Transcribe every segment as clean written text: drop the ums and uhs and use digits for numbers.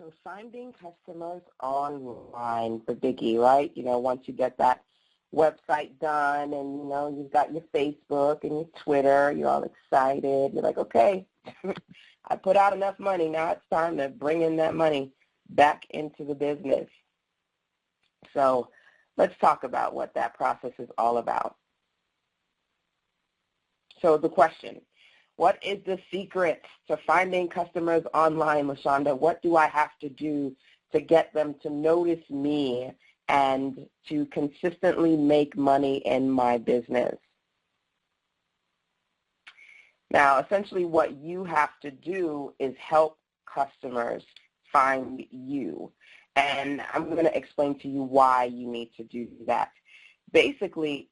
So finding customers online, the biggie, right? Once you get that website done and, you've got your Facebook and your Twitter, you're all excited. You're like, okay, I put out enough money. Now it's time to bring in that money back into the business. So let's talk about what that process is all about. So the question, what is the secret to finding customers online, LaShanda? What do I have to do to get them to notice me and to consistently make money in my business? Now, essentially what you have to do is help customers find you. And I'm going to explain to you why you need to do that. Basically,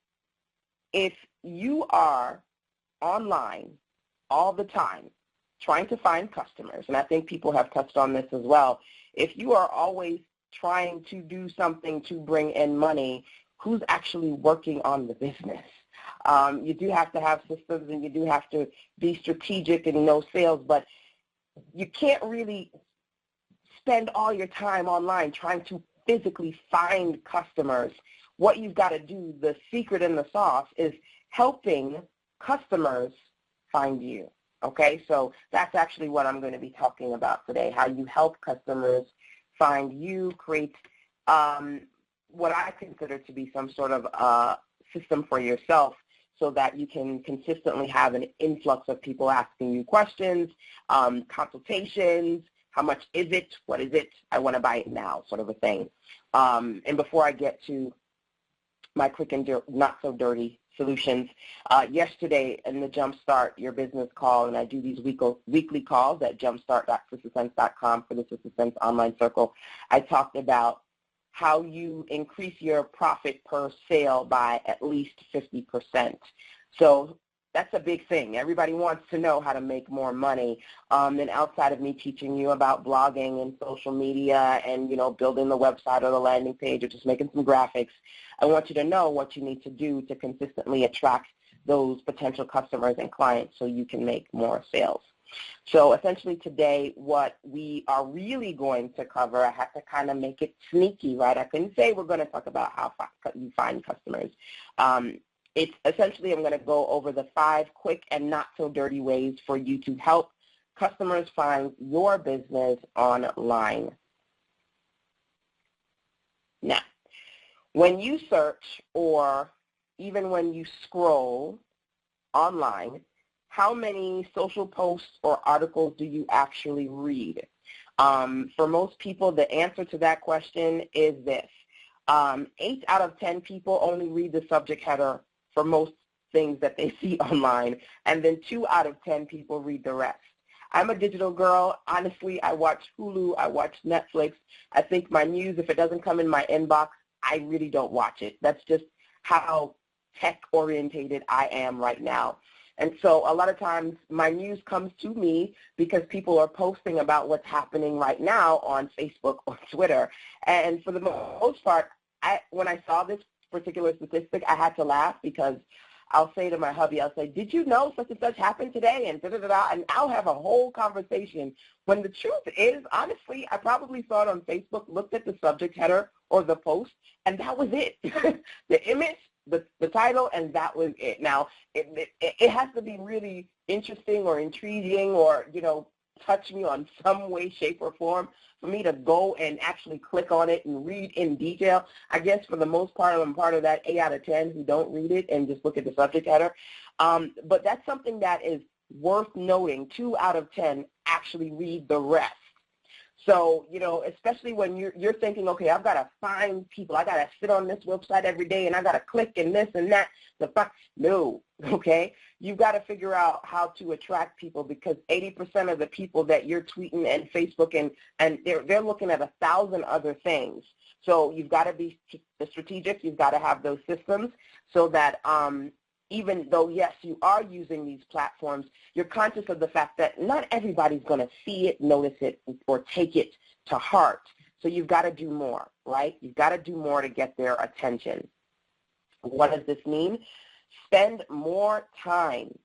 if you are online all the time trying to find customers, and I think people have touched on this as well, if you are always trying to do something to bring in money, who's actually working on the business? You do have to have systems and you do have to be strategic and know sales, but you can't really spend all your time online trying to physically find customers. What you've got to do, the secret in the sauce, is helping customers find you. Okay, so that's actually what I'm going to be talking about today, how you help customers find you, create what I consider to be some sort of system for yourself so that you can consistently have an influx of people asking you questions, consultations, how much is it, what is it, I want to buy it now, sort of a thing. And before I get to my quick and not so dirty solutions, yesterday in the Jumpstart Your Business call, and I do these weekly calls at jumpstart.sistersense.com for the Sister Sense online circle, I talked about how you increase your profit per sale by at least 50%. So that's a big thing. Everybody wants to know how to make more money. And outside of me teaching you about blogging and social media and, building the website or the landing page or just making some graphics, I want you to know what you need to do to consistently attract those potential customers and clients so you can make more sales. So essentially today what we are really going to cover, I have to kind of make it sneaky, right? I couldn't say we're going to talk about how you find customers. It's essentially I'm going to go over the 5 quick and not so dirty ways for you to help customers find your business online. Now, when you search or even when you scroll online, how many social posts or articles do you actually read? For most people, the answer to that question is this. 8 out of 10 people only read the subject header for most things that they see online, and then 2 out of 10 people read the rest. I'm a digital girl. Honestly, I watch Hulu, I watch Netflix. I think my news, if it doesn't come in my inbox, I really don't watch it. That's just how tech-orientated I am right now. And so a lot of times my news comes to me because people are posting about what's happening right now on Facebook or Twitter. And for the most part, when I saw this particular statistic, I had to laugh because I'll say to my hubby, I'll say, did you know such and such happened today? And da-da-da-da, and I'll have a whole conversation. When the truth is, honestly, I probably saw it on Facebook, looked at the subject header or the post, and that was it. The image, the title, and that was it. Now, it has to be really interesting or intriguing or, touch me on some way, shape, or form for me to go and actually click on it and read in detail. I guess for the most part, I'm part of that 8 out of 10 who don't read it and just look at the subject header. But that's something that is worth noting. 2 out of 10 actually read the rest. So, especially when you're thinking, okay, I've got to find people. I got to sit on this website every day, and I got to click and this and that. No, okay? You've got to figure out how to attract people because 80% of the people that you're tweeting and Facebook and they're looking at 1,000 other things. So you've got to be strategic. You've got to have those systems so that even though, yes, you are using these platforms, you're conscious of the fact that not everybody's going to see it, notice it, or take it to heart. So you've got to do more, right? You've got to do more to get their attention. What does this mean? Spend more time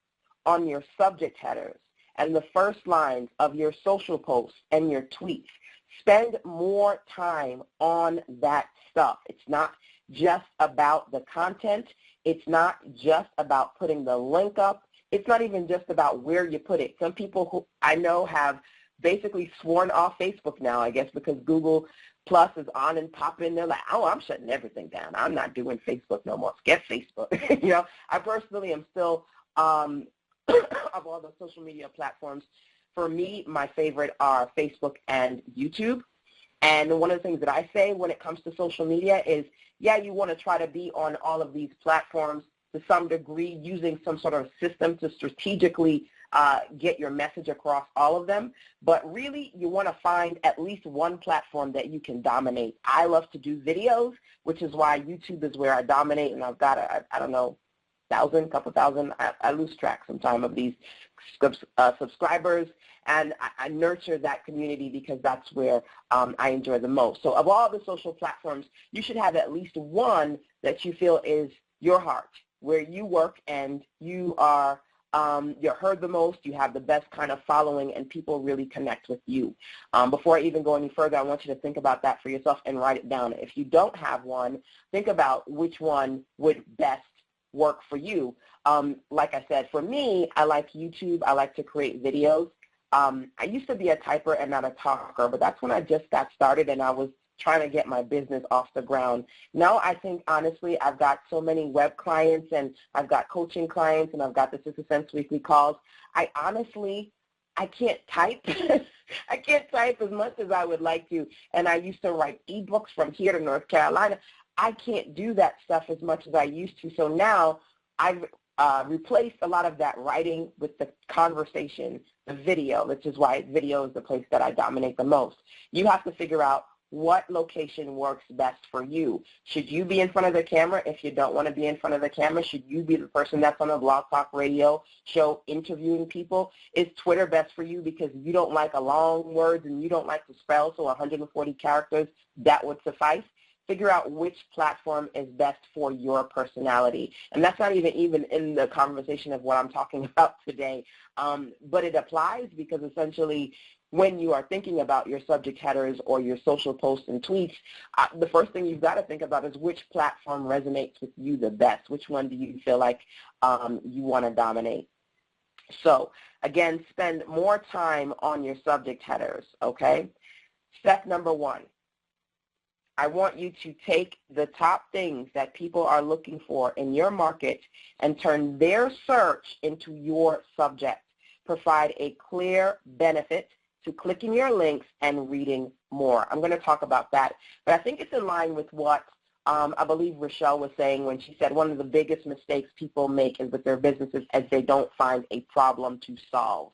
on your subject headers and the first lines of your social posts and your tweets. Spend more time on that stuff. It's not just about the content. It's not just about putting the link up. It's not even just about where you put it. Some people who I know have basically sworn off Facebook now, I guess, because Google Plus is on and popping. They're like, oh, I'm shutting everything down. I'm not doing Facebook no more. Forget Facebook. You know, I personally am still, of all the social media platforms, for me, my favorite are Facebook and YouTube. And one of the things that I say when it comes to social media is, yeah, you want to try to be on all of these platforms to some degree, using some sort of system to strategically get your message across all of them. But really, you want to find at least one platform that you can dominate. I love to do videos, which is why YouTube is where I dominate, and I've got, I don't know, couple thousand, I lose track sometime of these subscribers, and I nurture that community because that's where I enjoy the most. So of all the social platforms, you should have at least one that you feel is your heart, where you work and you are you're heard the most, you have the best kind of following, and people really connect with you. Before I even go any further, I want you to think about that for yourself and write it down. If you don't have one, think about which one would best work for you. Like I said, for me, I like YouTube. I like to create videos. I used to be a typer and not a talker, but that's when I just got started and I was trying to get my business off the ground. Now I think, honestly, I've got so many web clients and I've got coaching clients and I've got the Sister Sense weekly calls. I can't type. I can't type as much as I would like to. And I used to write ebooks from here to North Carolina. I can't do that stuff as much as I used to. So now I've replaced a lot of that writing with the conversation, the video, which is why video is the place that I dominate the most. You have to figure out what location works best for you. Should you be in front of the camera? If you don't want to be in front of the camera, should you be the person that's on a Blog Talk Radio show interviewing people? Is Twitter best for you because you don't like a long words and you don't like to spell, so 140 characters, that would suffice? Figure out which platform is best for your personality. And that's not even in the conversation of what I'm talking about today, but it applies because essentially when you are thinking about your subject headers or your social posts and tweets, the first thing you've got to think about is which platform resonates with you the best. Which one do you feel like you want to dominate? So, again, spend more time on your subject headers, okay? Step number one, I want you to take the top things that people are looking for in your market and turn their search into your subject. Provide a clear benefit to clicking your links and reading more. I'm going to talk about that, but I think it's in line with what I believe Rochelle was saying when she said one of the biggest mistakes people make is with their businesses as they don't find a problem to solve.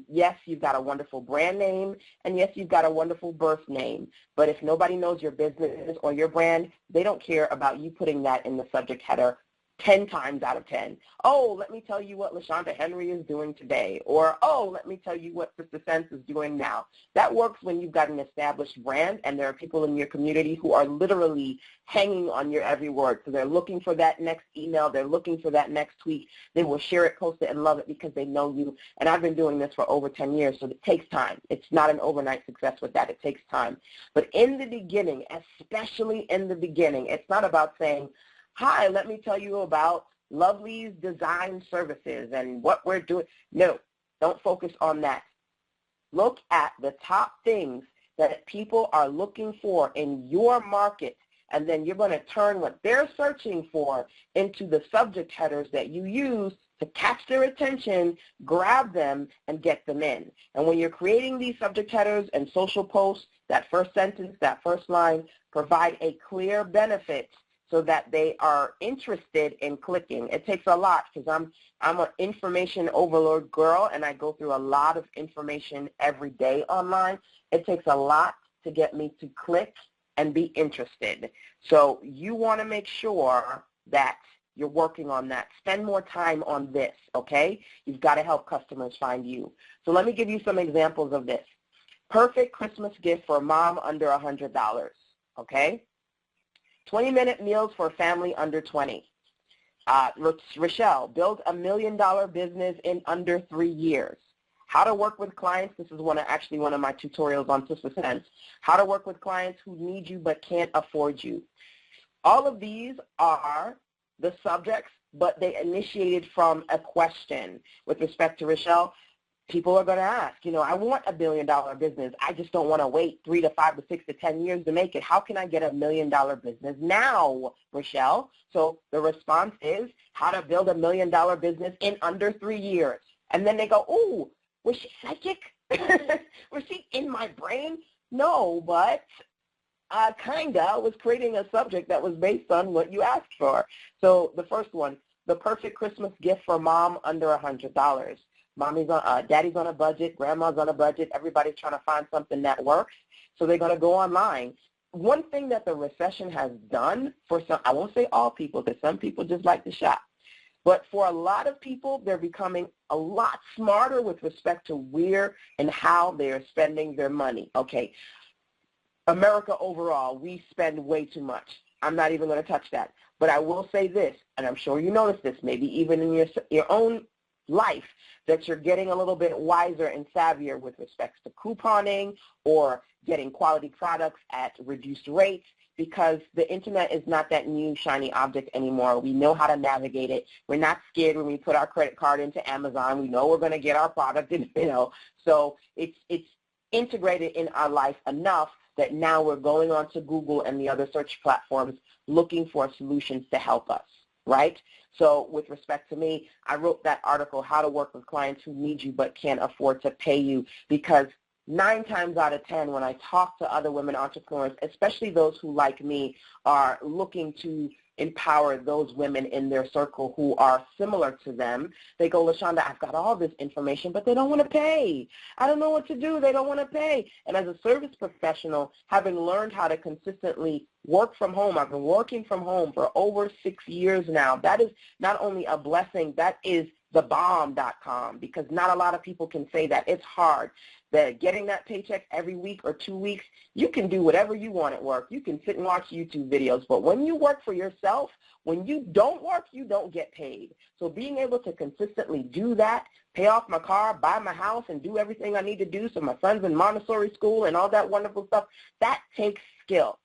Yes, you've got a wonderful brand name, and yes, you've got a wonderful birth name, but if nobody knows your business or your brand, they don't care about you putting that in the subject header 10 times out of 10. Oh, let me tell you what LaShanda Henry is doing today. Or, oh, let me tell you what Sister Sense is doing now. That works when you've got an established brand and there are people in your community who are literally hanging on your every word. So they're looking for that next email. They're looking for that next tweet. They will share it, post it, and love it because they know you. And I've been doing this for over 10 years, so it takes time. It's not an overnight success with that. It takes time. But in the beginning, especially in the beginning, it's not about saying, hi, let me tell you about Lovely's Design Services and what we're doing. No, don't focus on that. Look at the top things that people are looking for in your market, and then you're going to turn what they're searching for into the subject headers that you use to catch their attention, grab them, and get them in. And when you're creating these subject headers and social posts, that first sentence, that first line, provide a clear benefit so that they are interested in clicking. It takes a lot because I'm an information overload girl and I go through a lot of information every day online. It takes a lot to get me to click and be interested. So you want to make sure that you're working on that. Spend more time on this, okay? You've got to help customers find you. So let me give you some examples of this. Perfect Christmas gift for a mom under $100, okay? 20-minute meals for a family under 20. Rochelle, build $1 million business in under 3 years. how to work with clients. This is actually one of my tutorials on Sister Sense. How to work with clients who need you but can't afford you. All of these are the subjects, but they initiated from a question. With respect to Rochelle, people are going to ask, I want a $1 billion business. I just don't want to wait 3 to 5 to 6 to 10 years to make it. How can I get a $1 million business now, Rochelle? So the response is how to build a $1 million business in under 3 years. And then they go, ooh, was she psychic? Was she in my brain? No, but kind of was creating a subject that was based on what you asked for. So the first one, the perfect Christmas gift for mom under $100. Daddy's on a budget, grandma's on a budget, everybody's trying to find something that works, so they're going to go online. One thing that the recession has done for some, I won't say all people, because some people just like to shop, but for a lot of people, they're becoming a lot smarter with respect to where and how they're spending their money. Okay, America overall, we spend way too much. I'm not even going to touch that. But I will say this, and I'm sure you notice this, maybe even in your own life, that you're getting a little bit wiser and savvier with respect to couponing or getting quality products at reduced rates, because the internet is not that new shiny object anymore. We know how to navigate it. We're not scared when we put our credit card into Amazon. We know we're going to get our product, so it's integrated in our life enough that now we're going on to Google and the other search platforms looking for solutions to help us, right? So with respect to me, I wrote that article, How to Work with Clients Who Need You But Can't Afford to Pay You, because 9 times out of 10 when I talk to other women entrepreneurs, especially those who, like me, are looking to empower those women in their circle who are similar to them, they go, LaShanda, I've got all this information, but they don't want to pay. I don't know what to do. They don't want to pay. And as a service professional, having learned how to consistently work from home, I've been working from home for over 6 years now. That is not only a blessing, that is thebomb.com, because not a lot of people can say that. It's hard. That getting that paycheck every week or 2 weeks, you can do whatever you want at work. You can sit and watch YouTube videos, but when you work for yourself, when you don't work, you don't get paid. So being able to consistently do that, pay off my car, buy my house, and do everything I need to do so my son's in Montessori school and all that wonderful stuff, that takes skill.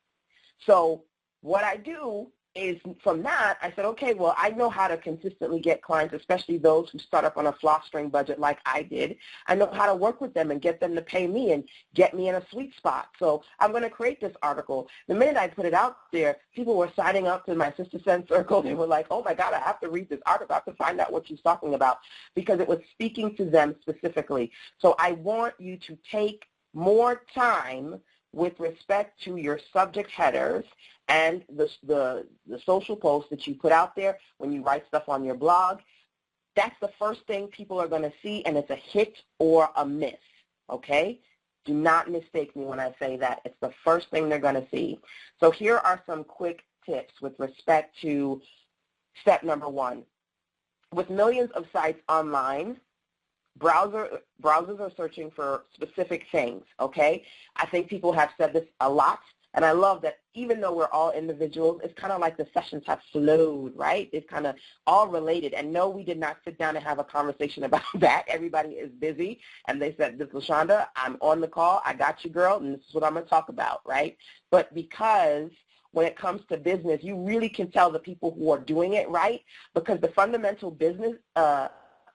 So what I do is from that, I said, okay, well, I know how to consistently get clients, especially those who start up on a floss-string budget like I did. I know how to work with them and get them to pay me and get me in a sweet spot. So I'm going to create this article. The minute I put it out there, people were signing up to my Sister Sense circle. They were like, oh, my God, I have to read this article. I have to find out what she's talking about, because it was speaking to them specifically. So I want you to take more time with respect to your subject headers and the social posts that you put out there when you write stuff on your blog. That's the first thing people are going to see, and it's a hit or a miss, okay? Do not mistake me when I say that. It's the first thing they're going to see. So here are some quick tips with respect to step number 1. With millions of sites online, browsers are searching for specific things, okay? I think people have said this a lot, and I love that even though we're all individuals, it's kind of like the sessions have flowed, right? It's kind of all related. And no, we did not sit down and have a conversation about that. Everybody is busy, and they said, this is LaShanda, I'm on the call, I got you, girl, and this is what I'm going to talk about, right? But because when it comes to business, you really can tell the people who are doing it right, because the fundamental business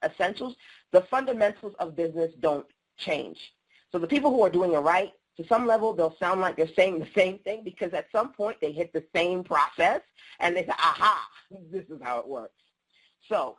essentials, the fundamentals of business don't change. So the people who are doing it right, to some level, they'll sound like they're saying the same thing, because at some point they hit the same process and they say, aha, this is how it works. So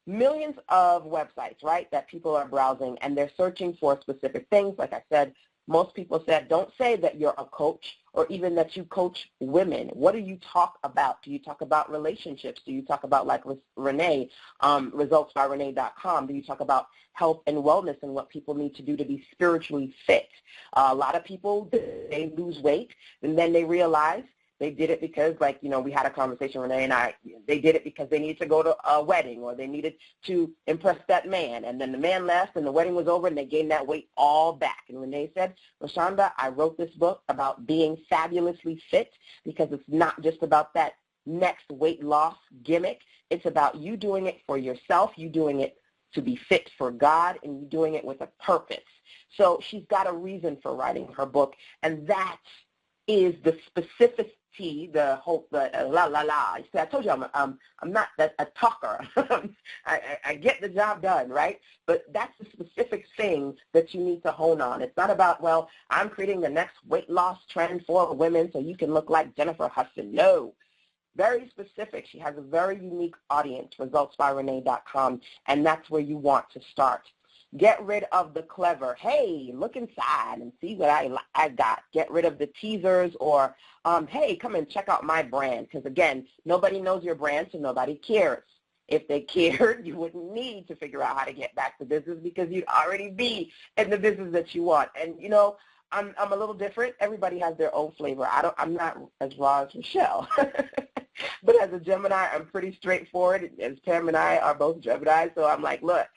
millions of websites, right, that people are browsing, and they're searching for specific things. Like I said, most people said, don't say that you're a coach or even that you coach women. What do you talk about? Do you talk about relationships? Do you talk about, like Renee, resultsbyrenee.com? Do you talk about health and wellness and what people need to do to be spiritually fit? A lot of people, they lose weight, and then they realize they did it because, like, you know, we had a conversation, Renee and I, they did it because they needed to go to a wedding, or they needed to impress that man, and then the man left and the wedding was over and they gained that weight all back. And Renee said, LaShanda, I wrote this book about being fabulously fit, because it's not just about that next weight loss gimmick. It's about you doing it for yourself, you doing it to be fit for God, and you're doing it with a purpose. So she's got a reason for writing her book, and that is the specificity, the hope, the la la la. See, I told you I'm not a talker. I get the job done, right? But that's the specific thing that you need to hone on. It's not about, well, I'm creating the next weight loss trend for women so you can look like Jennifer Hudson. No. Very specific. She has a very unique audience, resultsbyrenee.com, and that's where you want to start. Get rid of the clever, hey, look inside and see what I got. Get rid of the teasers or, hey, come and check out my brand. Because, again, nobody knows your brand, so nobody cares. If they cared, you wouldn't need to figure out how to get back to business because you'd already be in the business that you want. And, you know, I'm a little different. Everybody has their own flavor. I'm not as raw as Michelle. But as a Gemini, I'm pretty straightforward. As Pam and I are both Gemini, so I'm like, look,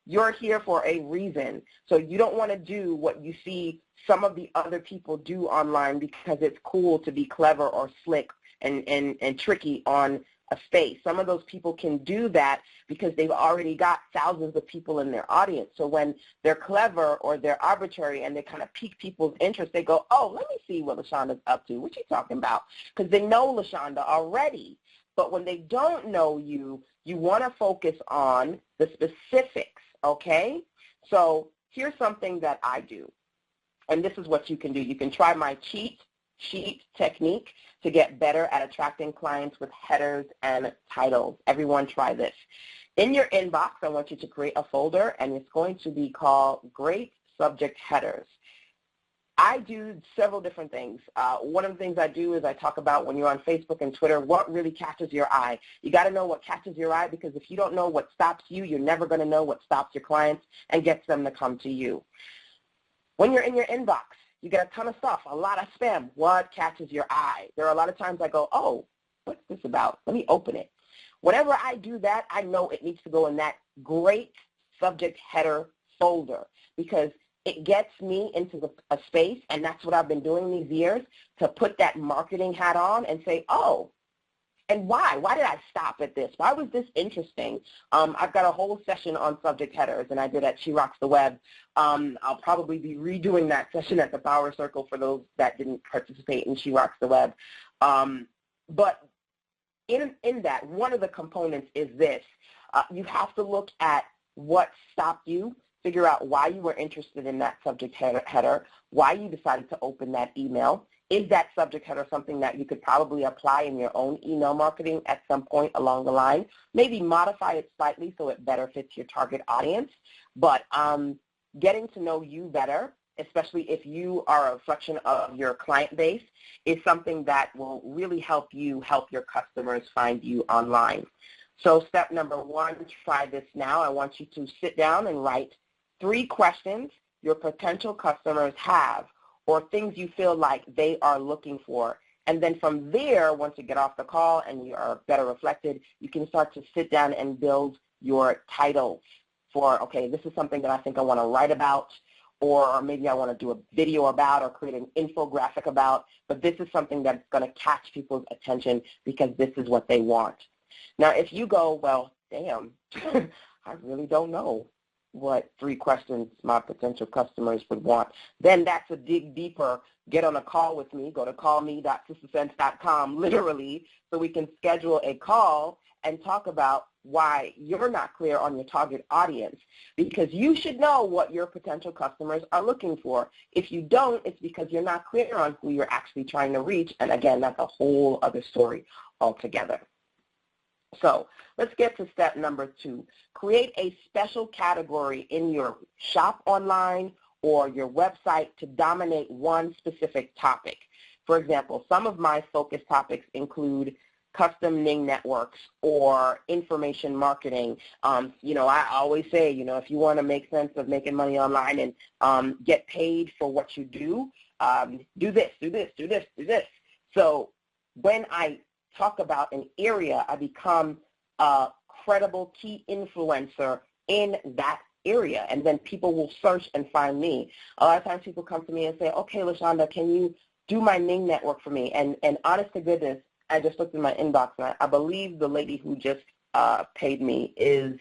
you're here for a reason. So you don't want to do what you see some of the other people do online because it's cool to be clever or slick and tricky on a space. Some of those people can do that because they've already got thousands of people in their audience. So when they're clever or they're arbitrary and they kind of pique people's interest, they go, oh, let me see what LaShanda's up to. What you talking about? Because they know LaShanda already. But when they don't know you, you want to focus on the specifics, okay? So here's something that I do, and this is what you can do. You can try my cheat sheet technique to get better at attracting clients with headers and titles. Everyone try this. In your inbox, I want you to create a folder, and it's going to be called Great Subject Headers. I do several different things. One of the things I do is I talk about when you're on Facebook and Twitter, what really catches your eye. You got to know what catches your eye because if you don't know what stops you, you're never going to know what stops your clients and gets them to come to you. When you're in your inbox, you get a ton of stuff, a lot of spam. What catches your eye? There are a lot of times I go, oh, what's this about? Let me open it. Whenever I do that, I know it needs to go in that great subject header folder because it gets me into a space, and that's what I've been doing these years, to put that marketing hat on and say, oh, and why? Why did I stop at this? Why was this interesting? I've got a whole session on subject headers, and I did at She Rocks the Web. I'll probably be redoing that session at the Power Circle for those that didn't participate in She Rocks the Web. But in that, one of the components is this. You have to look at what stopped you, figure out why you were interested in that subject header, why you decided to open that email. Is that subject header something that you could probably apply in your own email marketing at some point along the line? Maybe modify it slightly so it better fits your target audience. But getting to know you better, especially if you are a reflection of your client base, is something that will really help you help your customers find you online. So step number one, try this now. I want you to sit down and write 3 questions your potential customers have or things you feel like they are looking for. And then from there, once you get off the call and you are better reflected, you can start to sit down and build your titles for, okay, this is something that I think I want to write about, or maybe I want to do a video about or create an infographic about, but this is something that's going to catch people's attention because this is what they want. Now, if you go, well, damn, I really don't know what 3 questions my potential customers would want, then that's a dig deeper. Get on a call with me. Go to callme.sistersense.com, literally, so we can schedule a call and talk about why you're not clear on your target audience, because you should know what your potential customers are looking for. If you don't, it's because you're not clear on who you're actually trying to reach, and again, that's a whole other story altogether. So let's get to step number 2. Create a special category in your shop online or your website to dominate one specific topic. For example, some of my focus topics include custom Ning networks or information marketing. You know, I always say, you know, if you want to make sense of making money online and get paid for what you do, do this, do this, do this, do this. So when I talk about an area, I become a credible key influencer in that area, and then people will search and find me. A lot of times people come to me and say, okay, LaShanda, can you do my Ning network for me? And honest to goodness, I just looked in my inbox, and I believe the lady who just paid me is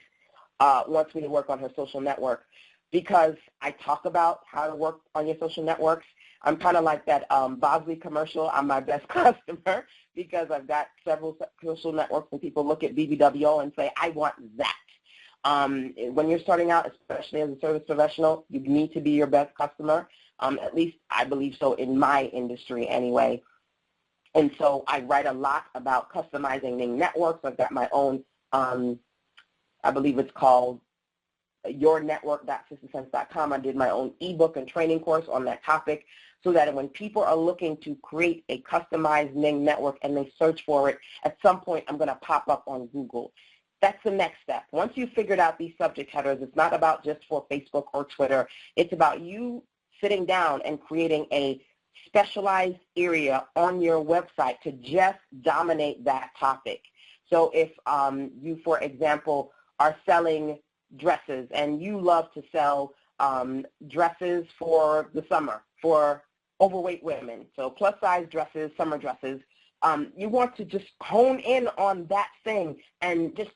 wants me to work on her social network because I talk about how to work on your social networks. I'm kind of like that Bosley commercial, I'm my best customer, because I've got several social networks and people look at BBWO and say, I want that. When you're starting out, especially as a service professional, you need to be your best customer. At least I believe so in my industry anyway. And so I write a lot about customizing networks. I've got my own, I believe it's called yournetwork.sistersense.com. I did my own ebook and training course on that topic so that when people are looking to create a customized Ning network and they search for it, at some point I'm going to pop up on Google. That's the next step. Once you've figured out these subject headers, it's not about just for Facebook or Twitter. It's about you sitting down and creating a specialized area on your website to just dominate that topic. So if you, for example, are selling dresses and you love to sell dresses for the summer for overweight women, so plus size dresses, summer dresses, you want to just hone in on that thing and just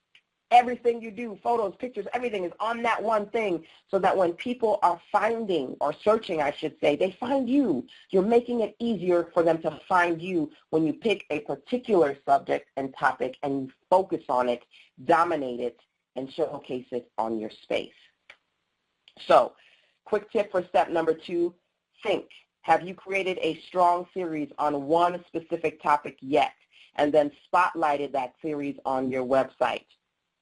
everything you do, photos, pictures, everything is on that one thing so that when people are finding or searching, I should say, they find you. You're making it easier for them to find you when you pick a particular subject and topic and you focus on it, dominate it, and showcase it on your space. So, quick tip for step number 2, think. Have you created a strong series on one specific topic yet? And then spotlighted that series on your website.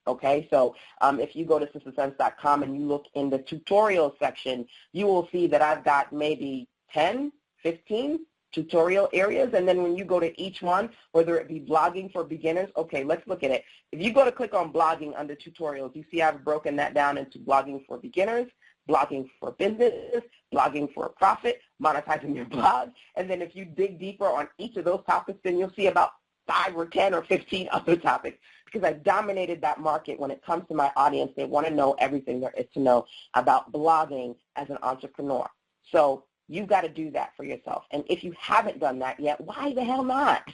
Okay, so if you go to sistersense.com and you look in the tutorial section, you will see that I've got maybe 10, 15 tutorial areas, and then when you go to each one, whether it be blogging for beginners, okay, let's look at it. If you go to click on blogging under tutorials, you see I've broken that down into blogging for beginners, blogging for business, blogging for a profit, monetizing your blog, and then if you dig deeper on each of those topics, then you'll see about 5 or 10 or 15 other topics, because I dominated that market when it comes to my audience. They want to know everything there is to know about blogging as an entrepreneur. So you've got to do that for yourself. And if you haven't done that yet, why the hell not?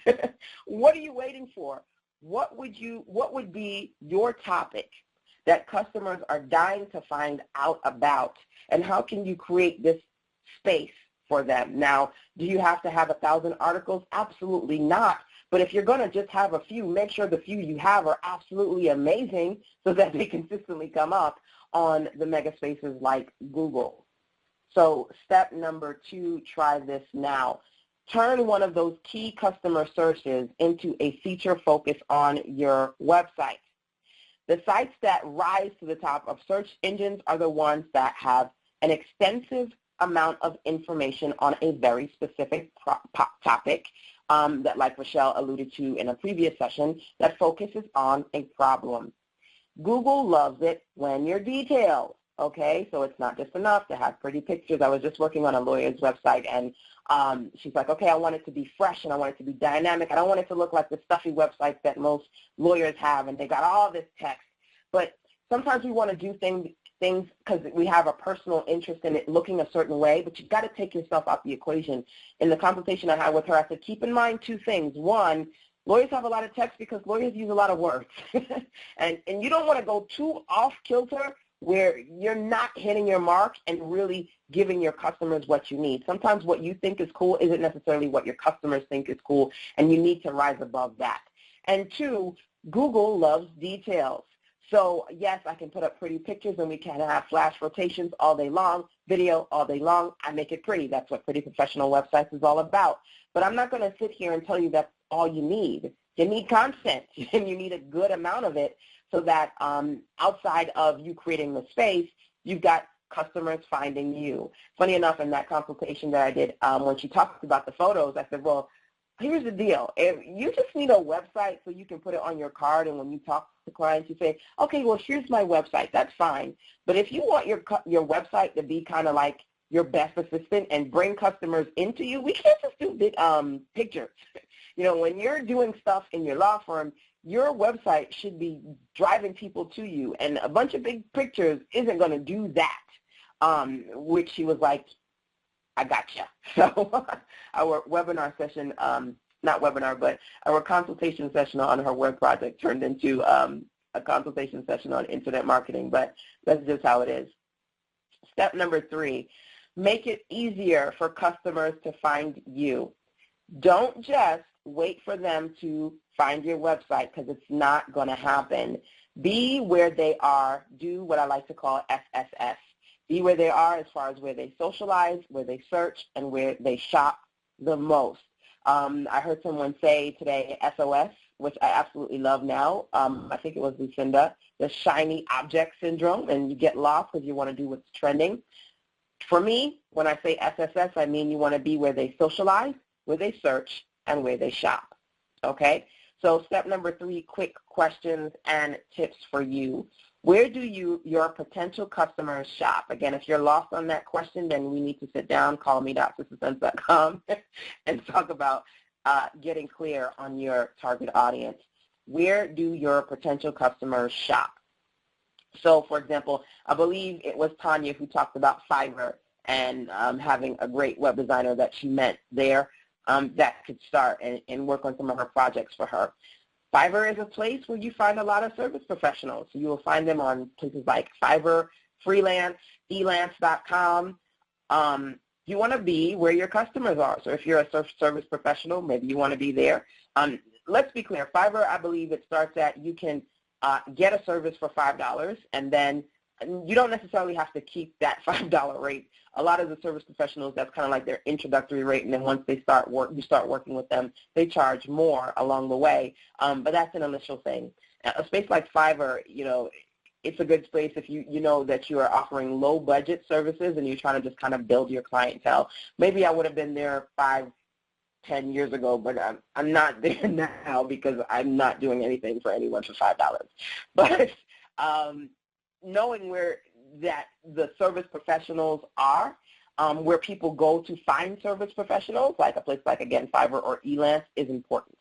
What are you waiting for? What would be your topic that customers are dying to find out about, and how can you create this space for them? Now, do you have to have 1,000 articles? Absolutely not. But if you're going to just have a few, make sure the few you have are absolutely amazing so that they consistently come up on the mega spaces like Google. So step number 2, try this now. Turn one of those key customer searches into a feature focus on your website. The sites that rise to the top of search engines are the ones that have an extensive amount of information on a very specific topic. That, like Rochelle alluded to in a previous session, that focuses on a problem. Google loves it when you're detailed, okay? So it's not just enough to have pretty pictures. I was just working on a lawyer's website, and she's like, okay, I want it to be fresh, and I want it to be dynamic. I don't want it to look like the stuffy websites that most lawyers have, and they got all this text. But sometimes we want to do things because we have a personal interest in it looking a certain way, but you've got to take yourself out the equation. In the consultation I had with her, I said, keep in mind 2 things. One, lawyers have a lot of text because lawyers use a lot of words. and you don't want to go too off kilter where you're not hitting your mark and really giving your customers what you need. Sometimes what you think is cool isn't necessarily what your customers think is cool, and you need to rise above that. And 2, Google loves details. So, yes, I can put up pretty pictures and we can have flash rotations all day long, video all day long. I make it pretty. That's what Pretty Professional Websites is all about. But I'm not going to sit here and tell you that's all you need. You need content, and you need a good amount of it so that outside of you creating the space, you've got customers finding you. Funny enough, in that consultation that I did, when she talked about the photos, I said, well, here's the deal. If you just need a website so you can put it on your card, and when you talk to clients, you say, okay, well, here's my website. That's fine. But if you want your website to be kind of like your best assistant and bring customers into you, we can't just do big pictures. You know, when you're doing stuff in your law firm, your website should be driving people to you, and a bunch of big pictures isn't going to do that, which she was like, I gotcha. So our webinar session, not webinar, but our consultation session on her web project turned into a a consultation session on internet marketing, but that's just how it is. Step number 3, make it easier for customers to find you. Don't just wait for them to find your website, because it's not going to happen. Be where they are. Do what I like to call SSS. Be where they are as far as where they socialize, where they search, and where they shop the most. I heard someone say today SOS, which I absolutely love now. I think it was LaShanda, the shiny object syndrome, and you get lost because you want to do what's trending. For me, when I say SSS, I mean you want to be where they socialize, where they search, and where they shop. Okay? So step number 3, quick questions and tips for you. Where do your potential customers shop? Again, if you're lost on that question, then we need to sit down, call me.sistersense.com, and talk about getting clear on your target audience. Where do your potential customers shop? So, for example, I believe it was Tanya who talked about Fiverr and having a great web designer that she met there that could start and work on some of her projects for her. Fiverr is a place where you find a lot of service professionals. So you will find them on places like Fiverr, Freelance, elance.com. You want to be where your customers are. So if you're a service professional, maybe you want to be there. Let's be clear. Fiverr, I believe it starts at you can get a service for $5, and then you don't necessarily have to keep that $5 rate. A lot of the service professionals, that's kind of like their introductory rate, and then once they start you start working with them, they charge more along the way. But that's an initial thing. A space like Fiverr, you know, it's a good space if you know that you are offering low budget services and you're trying to just kind of build your clientele. Maybe I would have been there 5-10 years ago, but I'm not there now because I'm not doing anything for anyone for $5. But knowing where that the service professionals are, where people go to find service professionals, like a place like, again, Fiverr or Elance, is important.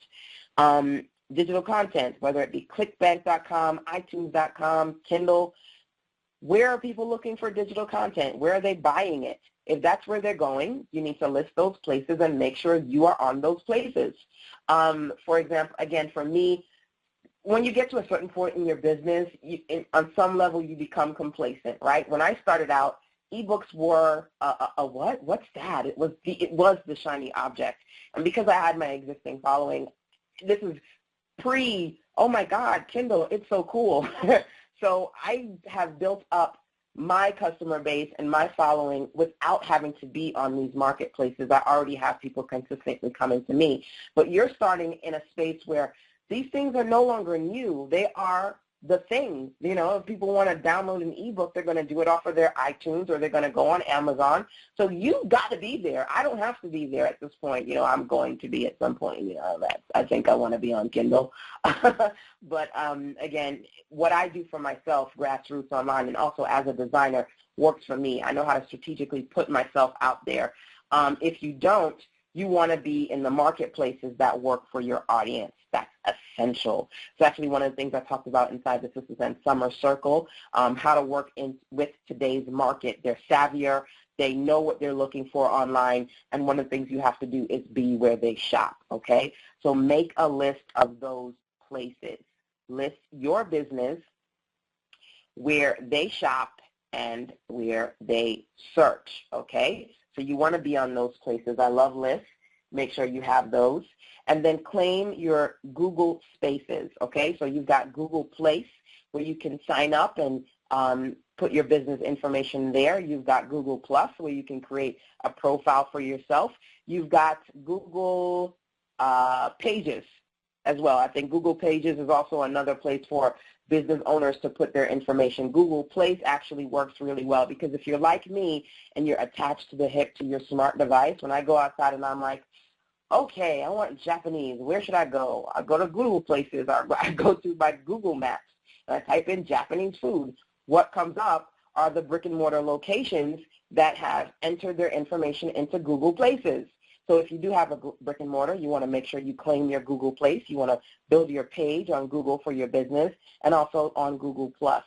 Digital content, whether it be clickbank.com, itunes.com, Kindle, where are people looking for digital content? Where are they buying it? If that's where they're going, you need to list those places and make sure you are on those places. For example, again, for me, when you get to a certain point in your business, on some level you become complacent, right? When I started out, ebooks were a what? What's that? It was the shiny object. And because I had my existing following, this is oh my God, Kindle, it's so cool. So I have built up my customer base and my following without having to be on these marketplaces. I already have people consistently coming to me. But you're starting in a space where these things are no longer new. They are the thing. You know, if people want to download an ebook, they're going to do it off of their iTunes or they're going to go on Amazon. So you've got to be there. I don't have to be there at this point. You know, I'm going to be at some point. You know, I think I want to be on Kindle. But again, what I do for myself, grassroots online, and also as a designer, works for me. I know how to strategically put myself out there. If you don't, you want to be in the marketplaces that work for your audience. That's essential. It's actually one of the things I talked about inside the Sisters and Summer Circle, how to work with today's market. They're savvier. They know what they're looking for online, and one of the things you have to do is be where they shop, okay? So make a list of those places. List your business where they shop and where they search, okay? So you want to be on those places. I love lists. Make sure you have those. And then claim your Google Spaces, okay? So you've got Google Place where you can sign up and put your business information there. You've got Google Plus where you can create a profile for yourself. You've got Google Pages as well. I think Google Pages is also another place for business owners to put their information. Google Place actually works really well because if you're like me and you're attached to the hip to your smart device, when I go outside and I'm like, okay, I want Japanese, where should I go? I go to Google Places, or I go to my Google Maps, and I type in Japanese food. What comes up are the brick and mortar locations that have entered their information into Google Places. So if you do have a brick and mortar, you want to make sure you claim your Google Place. You want to build your page on Google for your business and also on Google Plus.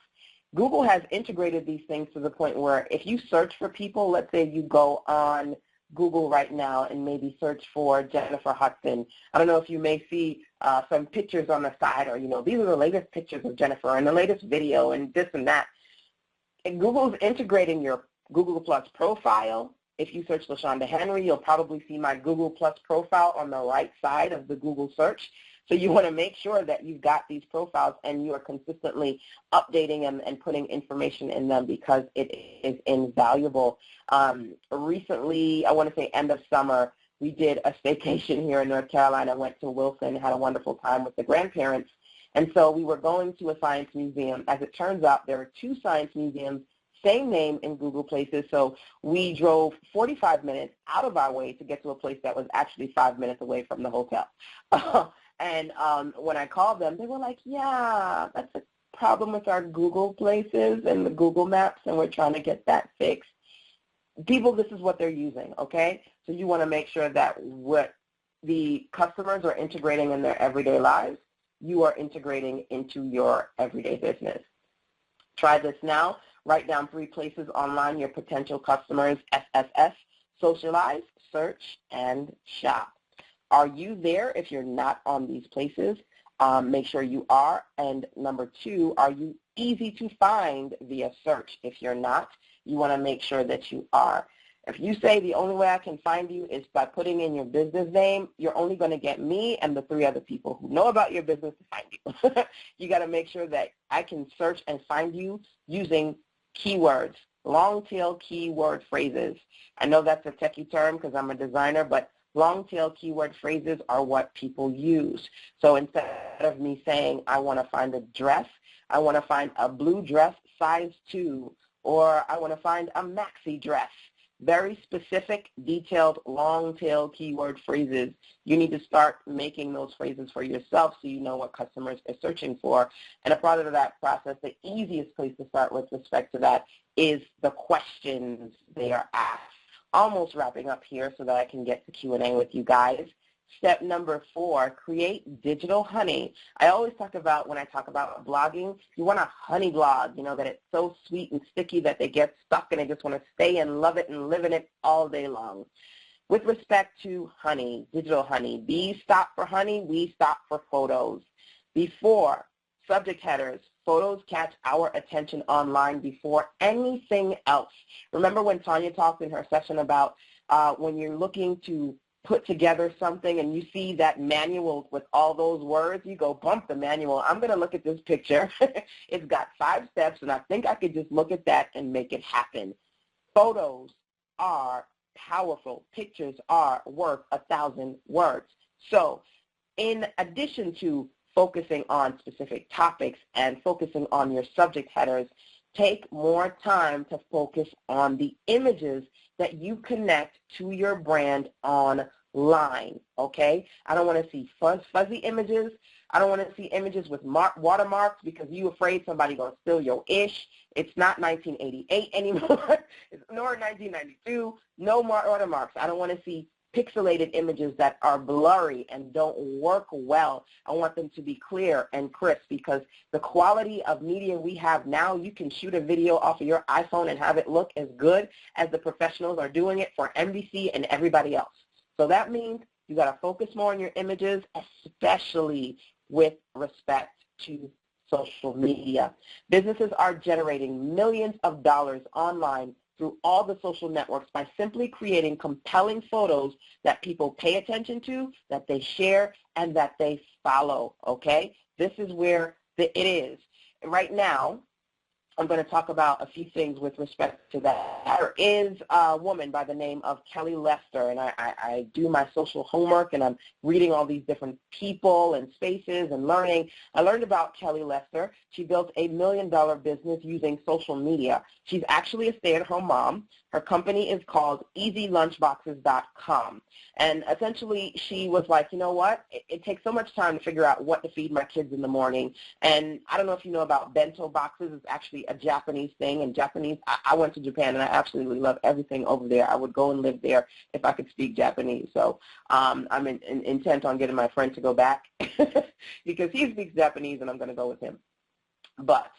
Google has integrated these things to the point where if you search for people, let's say you go on Google right now and maybe search for Jennifer Hudson. I don't know if you may see some pictures on the side, or, these are the latest pictures of Jennifer and the latest video and this and that. And Google's integrating your Google Plus profile. If you search LaShanda Henry, you'll probably see my Google Plus profile on the right side of the Google search. So you want to make sure that you've got these profiles and you are consistently updating them and putting information in them, because it is invaluable. Recently, I want to say end of summer, we did a staycation here in North Carolina. Went to Wilson, had a wonderful time with the grandparents. And so we were going to a science museum. As it turns out, there are 2 science museums, same name in Google Places. So we drove 45 minutes out of our way to get to a place that was actually 5 minutes away from the hotel. And when I called them, they were like, yeah, that's a problem with our Google Places and the Google Maps, and we're trying to get that fixed. People, this is what they're using, okay? So you want to make sure that what the customers are integrating in their everyday lives, you are integrating into your everyday business. Try this now. Write down 3 places online your potential customers, SSS, socialize, search, and shop. Are you there? If you're not on these places, make sure you are. And number 2, are you easy to find via search? If you're not, you want to make sure that you are. If you say the only way I can find you is by putting in your business name, you're only going to get me and the 3 other people who know about your business to find you. You got to make sure that I can search and find you using keywords, long-tail keyword phrases. I know that's a techie term because I'm a designer, but long-tail keyword phrases are what people use. So instead of me saying, I want to find a dress, I want to find a blue dress size 2, or I want to find a maxi dress. Very specific, detailed, long-tail keyword phrases. You need to start making those phrases for yourself so you know what customers are searching for. And a part of that process, the easiest place to start with respect to that is the questions they are asked. Almost wrapping up here so that I can get to Q&A with you guys. Step number 4, create digital honey. I always talk about, when I talk about blogging, you want a honey blog, that it's so sweet and sticky that they get stuck and they just want to stay and love it and live in it all day long. With respect to honey, digital honey, bees stop for honey, we stop for photos. Before, subject headers, photos catch our attention online before anything else. Remember when Tanya talked in her session about when you're looking to put together something and you see that manual with all those words, you go bump the manual. I'm going to look at this picture. It's got 5 steps, and I think I could just look at that and make it happen. Photos are powerful. Pictures are worth 1,000 words. So in addition to focusing on specific topics and focusing on your subject headers, take more time to focus on the images that you connect to your brand online, okay? I don't want to see fuzzy images. I don't want to see images with watermarks because you're afraid somebody's going to steal your ish. It's not 1988 anymore, nor 1992. No more watermarks. I don't want to see pixelated images that are blurry and don't work well. I want them to be clear and crisp, because the quality of media we have now, you can shoot a video off of your iPhone and have it look as good as the professionals are doing it for NBC and everybody else. So that means you got to focus more on your images, especially with respect to social media. Businesses are generating millions of dollars online through all the social networks by simply creating compelling photos that people pay attention to, that they share, and that they follow, okay? This is where it is. Right now, I'm going to talk about a few things with respect to that. There is a woman by the name of Kelly Lester, and I do my social homework, and I'm reading all these different people and spaces and learning. I learned about Kelly Lester. She built a $1 million business using social media. She's actually a stay-at-home mom. Her company is called EasyLunchboxes.com. And essentially, she was like, you know what? It takes so much time to figure out what to feed my kids in the morning. And I don't know if you know about bento boxes. It's actually a Japanese thing. And Japanese, I went to Japan, and I absolutely love everything over there. I would go and live there if I could speak Japanese. So I'm intent on getting my friend to go back because he speaks Japanese, and I'm going to go with him. But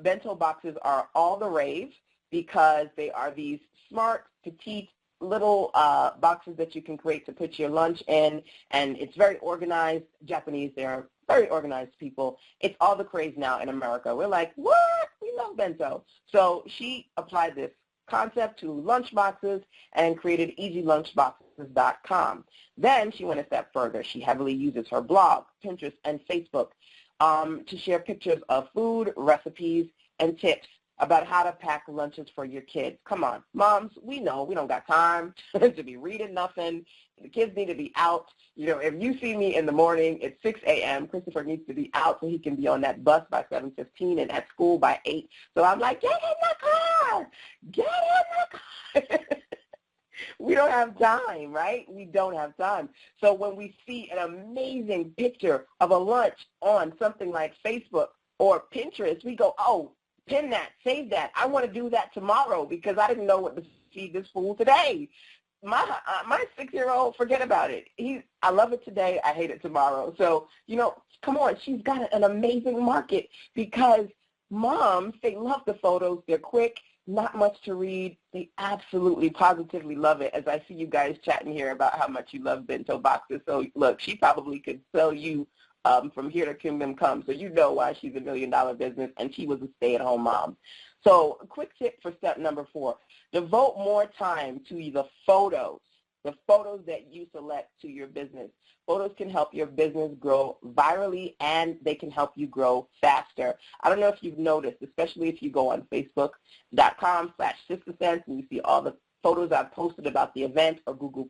bento boxes are all the rave because they are these smart, petite, little boxes that you can create to put your lunch in, and it's very organized. Japanese, they're very organized people. It's all the craze now in America. We're like, what? We love bento. So she applied this concept to lunch boxes and created easylunchboxes.com. Then she went a step further. She heavily uses her blog, Pinterest, and Facebook to share pictures of food, recipes, and tips about how to pack lunches for your kids. Come on, moms, we know we don't got time to be reading nothing. The kids need to be out. You know, if you see me in the morning at 6 a.m., Christopher needs to be out so he can be on that bus by 7:15 and at school by 8. So I'm like, get in the car! Get in the car! We don't have time, right? We don't have time. So when we see an amazing picture of a lunch on something like Facebook or Pinterest, we go, oh, pin that, save that. I want to do that tomorrow because I didn't know what to feed this fool today. My 6-year-old, forget about it. I love it today. I hate it tomorrow. So, you know, come on. She's got an amazing market because moms, they love the photos. They're quick, not much to read. They absolutely, positively love it, as I see you guys chatting here about how much you love bento boxes. So, look, she probably could sell you from here to kingdom come. So you know why she's $1 million business, and she was a stay-at-home mom. So a quick tip for step number 4, devote more time to the photos that you select to your business. Photos can help your business grow virally, and they can help you grow faster. I don't know if you've noticed, especially if you go on Facebook.com/SisterSense and you see all the photos I've posted about the event or Google+.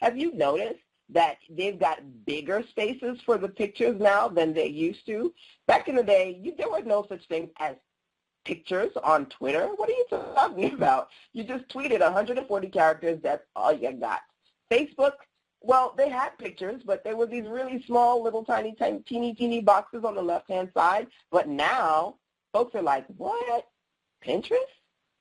Have you noticed that they've got bigger spaces for the pictures now than they used to? Back in the day, there was no such thing as pictures on Twitter. What are you talking about? You just tweeted 140 characters. That's all you got. Facebook, well, they had pictures, but there were these really small, little, teeny boxes on the left-hand side. But now, folks are like, what? Pinterest?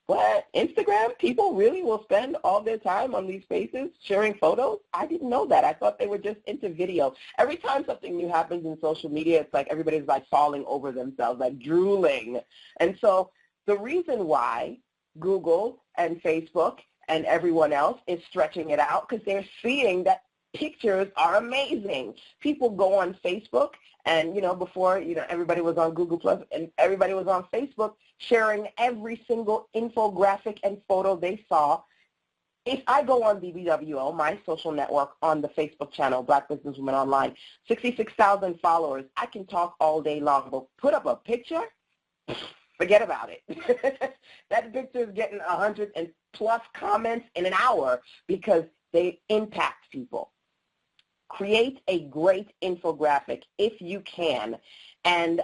What? Instagram? People really will spend all their time on these spaces sharing photos? I didn't know that. I thought they were just into video. Every time something new happens in social media, it's like everybody's like falling over themselves, like drooling. And so the reason why Google and Facebook and everyone else is stretching it out, because they're seeing that pictures are amazing. People go on Facebook, and, you know, before, you know, everybody was on Google Plus and everybody was on Facebook sharing every single infographic and photo they saw. If I go on BBWO, my social network, on the Facebook channel, Black Businesswomen Online, 66,000 followers, I can talk all day long, but put up a picture, forget about it. That picture is getting 100+ comments in an hour because they impact people. Create a great infographic if you can, and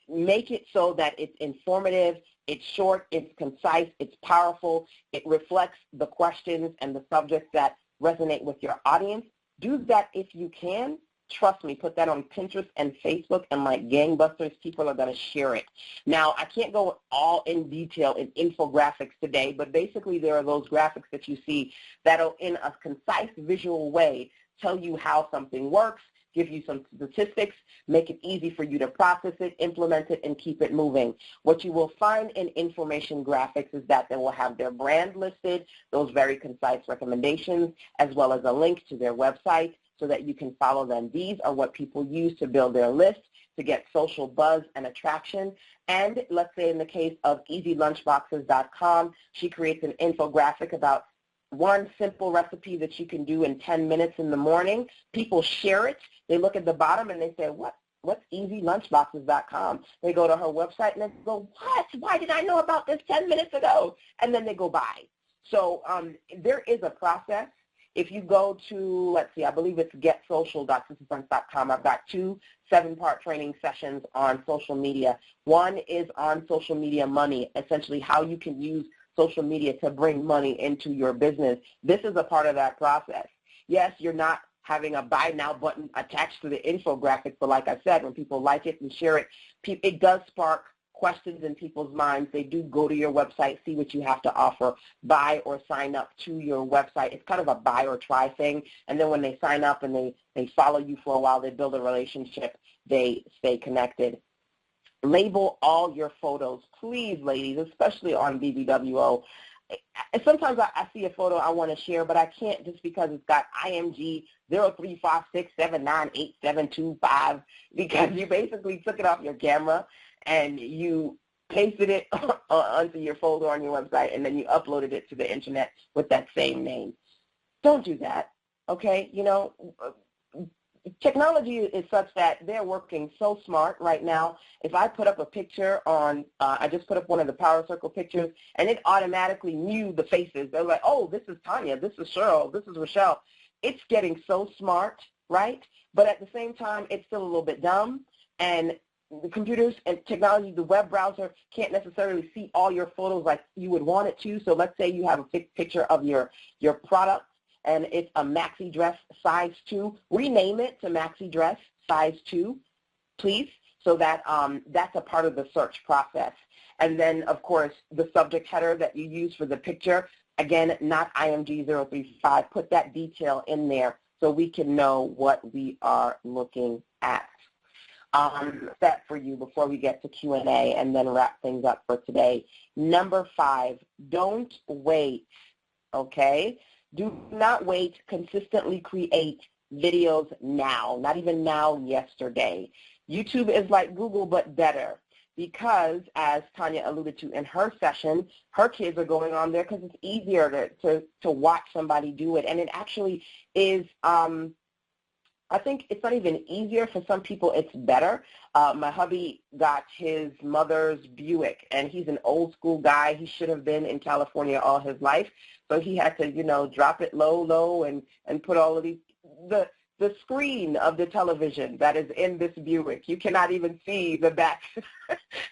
make it so that it's informative, it's short, it's concise, it's powerful, it reflects the questions and the subjects that resonate with your audience. Do that if you can. Trust me, put that on Pinterest and Facebook, and like gangbusters, people are going to share it. Now, I can't go all in detail in infographics today, but basically there are those graphics that you see that'll, in a concise visual way, tell you how something works, give you some statistics, make it easy for you to process it, implement it, and keep it moving. What you will find in information graphics is that they will have their brand listed, those very concise recommendations, as well as a link to their website so that you can follow them. These are what people use to build their list, to get social buzz and attraction. And let's say in the case of easylunchboxes.com, she creates an infographic about one simple recipe that you can do in 10 minutes in the morning. People share it. They look at the bottom and they say, what's easylunchboxes.com? They go to her website and they go, what? Why did I know about this 10 minutes ago? And then they go buy. So there is a process. If you go to, let's see, I believe it's getsocial.sistersense.com. I've got 2 7-part training sessions on social media. One is on social media money, essentially how you can use social media to bring money into your business. This is a part of that process. Yes, you're not having a buy now button attached to the infographic, but like I said, when people like it and share it, it does spark questions in people's minds. They do go to your website, see what you have to offer, buy or sign up to your website. It's kind of a buy or try thing. And then when they sign up and they follow you for a while, they build a relationship, they stay connected. Label all your photos, please, ladies, especially on BBWO. sometimes I see a photo I want to share, but I can't just because it's got IMG 0356798725 because you basically took it off your camera and you pasted it onto your folder on your website, and then you uploaded it to the internet with that same name. Don't do that, okay? You know, technology is such that they're working so smart right now. If I put up a picture on, I just put up one of the Power Circle pictures, and it automatically knew the faces. They're like, oh, this is Tanya, this is Cheryl, this is Rochelle. It's getting so smart, right? But at the same time, it's still a little bit dumb, and the computers and technology, the web browser can't necessarily see all your photos like you would want it to. So let's say you have a picture of your product, and it's a maxi dress size 2. Rename it to maxi dress size 2, please, so that that's a part of the search process. And then, of course, the subject header that you use for the picture, again, not IMG 035. Put that detail in there so we can know what we are looking at. That for you before we get to Q&A and then wrap things up for today. Number 5, don't wait, okay? Do not wait. Consistently create videos now, not even now, yesterday. YouTube is like Google, but better because, as Tanya alluded to in her session, her kids are going on there because it's easier to watch somebody do it. And it actually is, I think it's not even easier. For some people, it's better. My hubby got his mother's Buick, and he's an old school guy. He should have been in California all his life. So he had to, you know, drop it low, and put all of these, the screen of the television that is in this Buick. You cannot even see the back,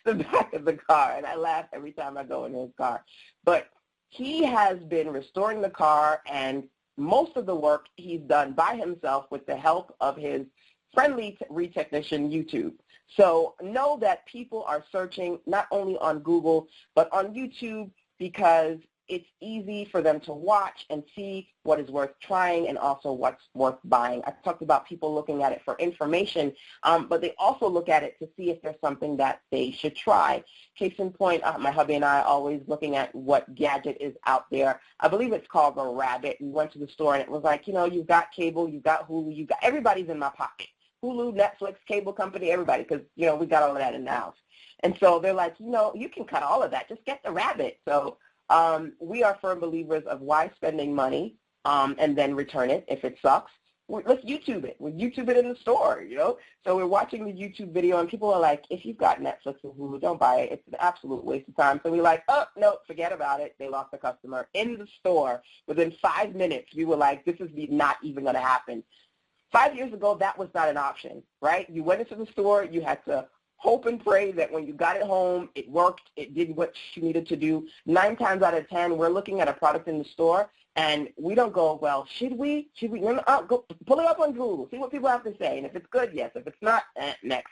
the back of the car. And I laugh every time I go in his car. But he has been restoring the car, and most of the work he's done by himself with the help of his friendly retechnician, YouTube. So know that people are searching not only on Google, but on YouTube because it's easy for them to watch and see what is worth trying and also what's worth buying. I talked about people looking at it for information, but they also look at it to see if there's something that they should try. Case in point, my hubby and I are always looking at what gadget is out there. I believe it's called a Rabbit. We went to the store and it was like, you know, you've got cable, you've got Hulu, you've got, everybody's in my pocket. Hulu, Netflix, cable company, everybody, because, you know, we got all of that in the house. And so they're like, you know, you can cut all of that. Just get the Rabbit. So we are firm believers of why spending money and then return it if it sucks. Let's YouTube it. We'll YouTube it in the store, you know. So we're watching the YouTube video, and people are like, if you've got Netflix or Hulu, don't buy it. It's an absolute waste of time. So we're like, oh, no, forget about it. They lost the customer. In the store, within 5 minutes, we were like, this is not even going to happen. 5 years ago, that was not an option, right? You went into the store. You had to hope and pray that when you got it home, it worked, it did what you needed to do. 9 times out of 10, we're looking at a product in the store, and we don't go, well, should we? No, go pull it up on Google, see what people have to say, and if it's good, yes. If it's not, next.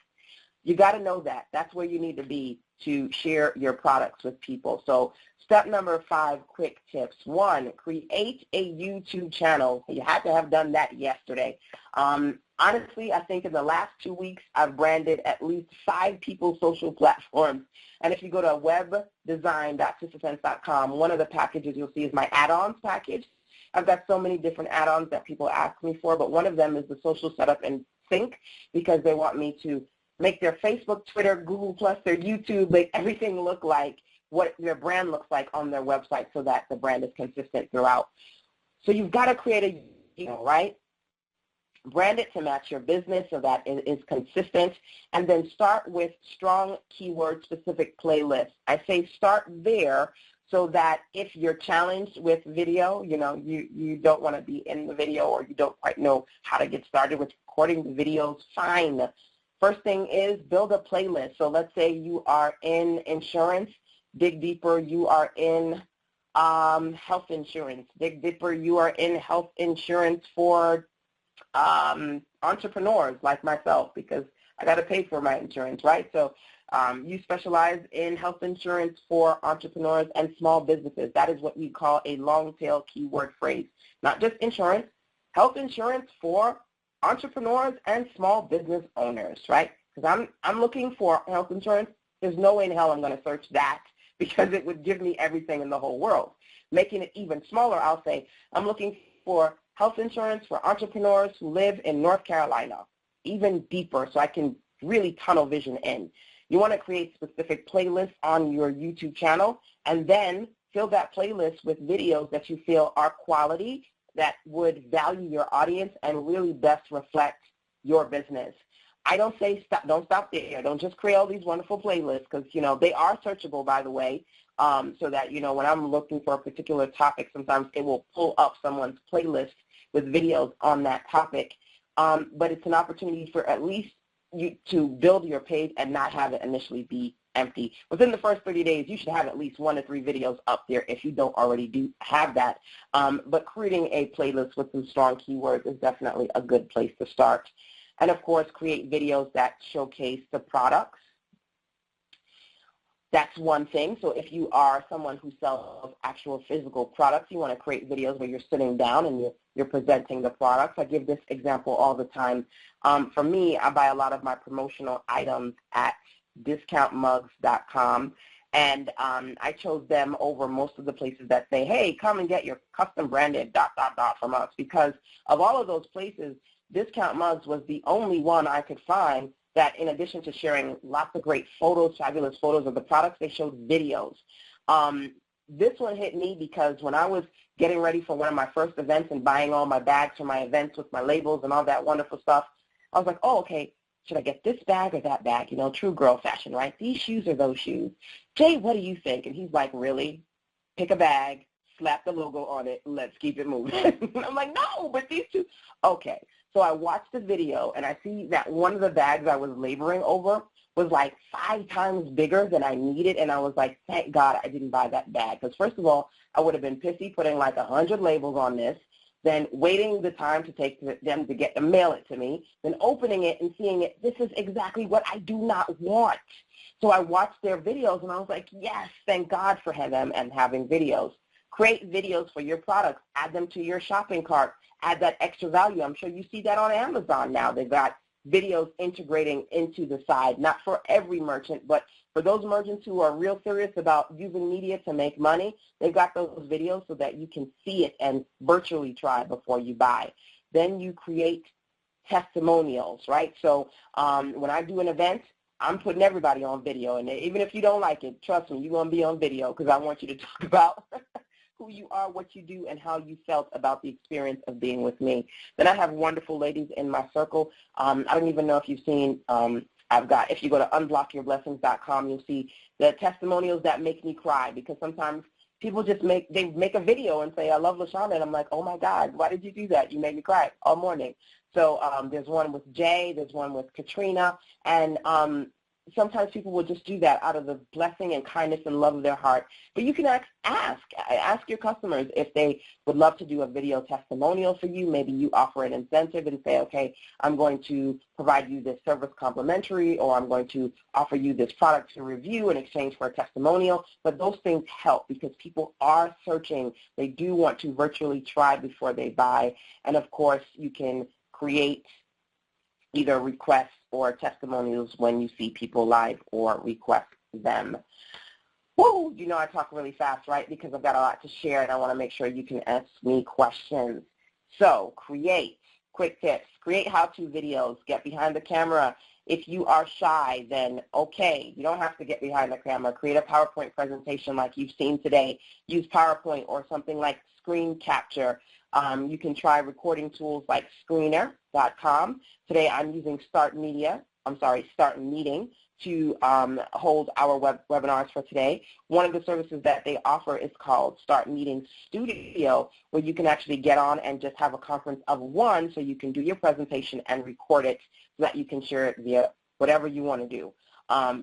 You got to know that. That's where you need to be to share your products with people. So step number 5, quick tips. 1, create a YouTube channel. You had to have done that yesterday. Honestly, I think in the last 2 weeks, I've branded at least 5 people's social platforms. And if you go to webdesign.sysdefense.com, one of the packages you'll see is my add-ons package. I've got so many different add-ons that people ask me for, but one of them is the social setup and sync because they want me to make their Facebook, Twitter, Google+, their YouTube, make everything look like what their brand looks like on their website so that the brand is consistent throughout. So you've got to create a, you know, right? Brand it to match your business so that it is consistent, and then start with strong keyword-specific playlists. I say start there so that if you're challenged with video, you know, you don't want to be in the video or you don't quite know how to get started with recording the videos, fine. First thing is build a playlist. So let's say you are in insurance, dig deeper, you are in health insurance. Dig deeper, you are in health insurance for entrepreneurs like myself because I got to pay for my insurance, right? So you specialize in health insurance for entrepreneurs and small businesses. That is what we call a long-tail keyword phrase. Not just insurance, health insurance for entrepreneurs and small business owners, right? Because I'm looking for health insurance. There's no way in hell I'm going to search that because it would give me everything in the whole world. Making it even smaller, I'll say, I'm looking for health insurance for entrepreneurs who live in North Carolina, even deeper, so I can really tunnel vision in. You want to create specific playlists on your YouTube channel, and then fill that playlist with videos that you feel are quality, that would value your audience and really best reflect your business. I don't say don't stop there. Don't just create all these wonderful playlists, because, you know, they are searchable, by the way, so that, you know, when I'm looking for a particular topic, sometimes it will pull up someone's playlist with videos on that topic. But it's an opportunity for at least you to build your page and not have it initially be empty. Within the first 30 days, you should have at least 1 to 3 videos up there if you don't already have that. But creating a playlist with some strong keywords is definitely a good place to start. And, of course, create videos that showcase the products. That's one thing. So if you are someone who sells actual physical products, you want to create videos where you're sitting down and you're presenting the products. I give this example all the time. For me, I buy a lot of my promotional items at discountmugs.com, and I chose them over most of the places that say, hey, come and get your custom branded ... from us, because of all of those places, Discount Mugs was the only one I could find that, in addition to sharing lots of great photos, fabulous photos of the products, they showed videos. This one hit me because when I was getting ready for one of my first events and buying all my bags for my events with my labels and all that wonderful stuff, I was like, oh, okay, should I get this bag or that bag? You know, true girl fashion, right? These shoes or those shoes? Jay, what do you think? And he's like, really? Pick a bag, slap the logo on it, and let's keep it moving. I'm like, no, but these two. Okay. So I watched the video, and I see that one of the bags I was laboring over was like 5 times bigger than I needed, and I was like, thank God I didn't buy that bag. Because first of all, I would have been pissy putting like 100 labels on this, then waiting the time to take them to mail it to me, then opening it and seeing it, this is exactly what I do not want. So I watched their videos, and I was like, yes, thank God for them and having videos. Create videos for your products. Add them to your shopping cart. Add that extra value. I'm sure you see that on Amazon now. They've got videos integrating into the side, not for every merchant, but for those merchants who are real serious about using media to make money, they've got those videos so that you can see it and virtually try before you buy. Then you create testimonials, right? So when I do an event, I'm putting everybody on video, and even if you don't like it, trust me, you're going to be on video because I want you to talk about who you are, what you do, and how you felt about the experience of being with me. Then I have wonderful ladies in my circle. I don't even know if you've seen, if you go to unblockyourblessings.com, you'll see the testimonials that make me cry, because sometimes people just make a video and say, I love LaShanda, and I'm like, oh my God, why did you do that? You made me cry all morning. So there's one with Jay, there's one with Katrina, and sometimes people will just do that out of the blessing and kindness and love of their heart. But you can ask your customers if they would love to do a video testimonial for you. Maybe you offer an incentive and say, okay, I'm going to provide you this service complimentary, or I'm going to offer you this product to review in exchange for a testimonial. But those things help because people are searching. They do want to virtually try before they buy. And, of course, you can create either requests or testimonials when you see people live or request them. Woo! You know I talk really fast, right? Because I've got a lot to share, and I want to make sure you can ask me questions. So create, quick tips, create how-to videos, get behind the camera. If you are shy, then okay, you don't have to get behind the camera. Create a PowerPoint presentation like you've seen today. Use PowerPoint or something like screen capture. You can try recording tools like Screener.com. Today I'm using Start Meeting to hold our webinars for today. One of the services that they offer is called Start Meeting Studio, where you can actually get on and just have a conference of one, so you can do your presentation and record it so that you can share it via whatever you want to do.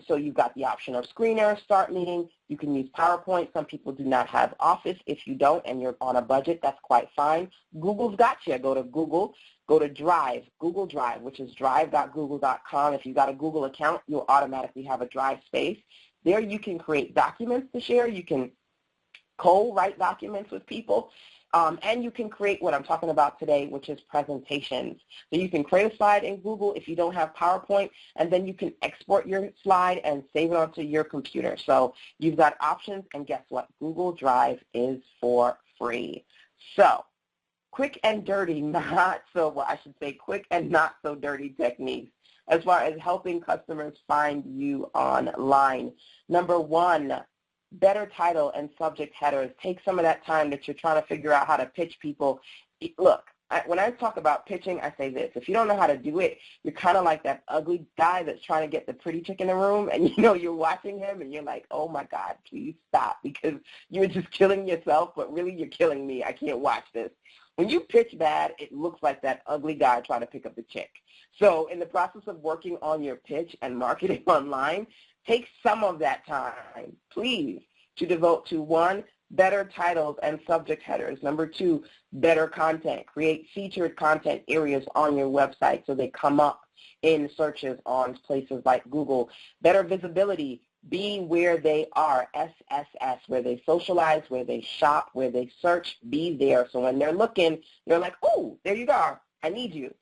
So you've got the option of Screener, Start Meeting. You can use PowerPoint. Some people do not have Office. If you don't and you're on a budget, that's quite fine. Google's got you. Go to Google. Go to Drive, Google Drive, which is drive.google.com. If you've got a Google account, you'll automatically have a Drive space. There you can create documents to share. You can co-write documents with people. And you can create what I'm talking about today, which is presentations. So you can create a slide in Google if you don't have PowerPoint, and then you can export your slide and save it onto your computer. So you've got options, and guess what? Google Drive is for free. So quick and dirty, quick and not so dirty techniques as far as helping customers find you online. Number one, better title and subject headers. Take some of that time that you're trying to figure out how to pitch people. Look, when I talk about pitching, I say this. If you don't know how to do it, you're kind of like that ugly guy that's trying to get the pretty chick in the room, and you're watching him, and you're like, oh, my God, please stop, because you're just killing yourself, but really you're killing me. I can't watch this. When you pitch bad, it looks like that ugly guy trying to pick up the chick. So in the process of working on your pitch and marketing online, take some of that time, please, to devote to, one, better titles and subject headers. Number two, better content. Create featured content areas on your website so they come up in searches on places like Google. Better visibility. Be where they are, SSS, where they socialize, where they shop, where they search. Be there. So when they're looking, they're like, oh, there you are. I need you.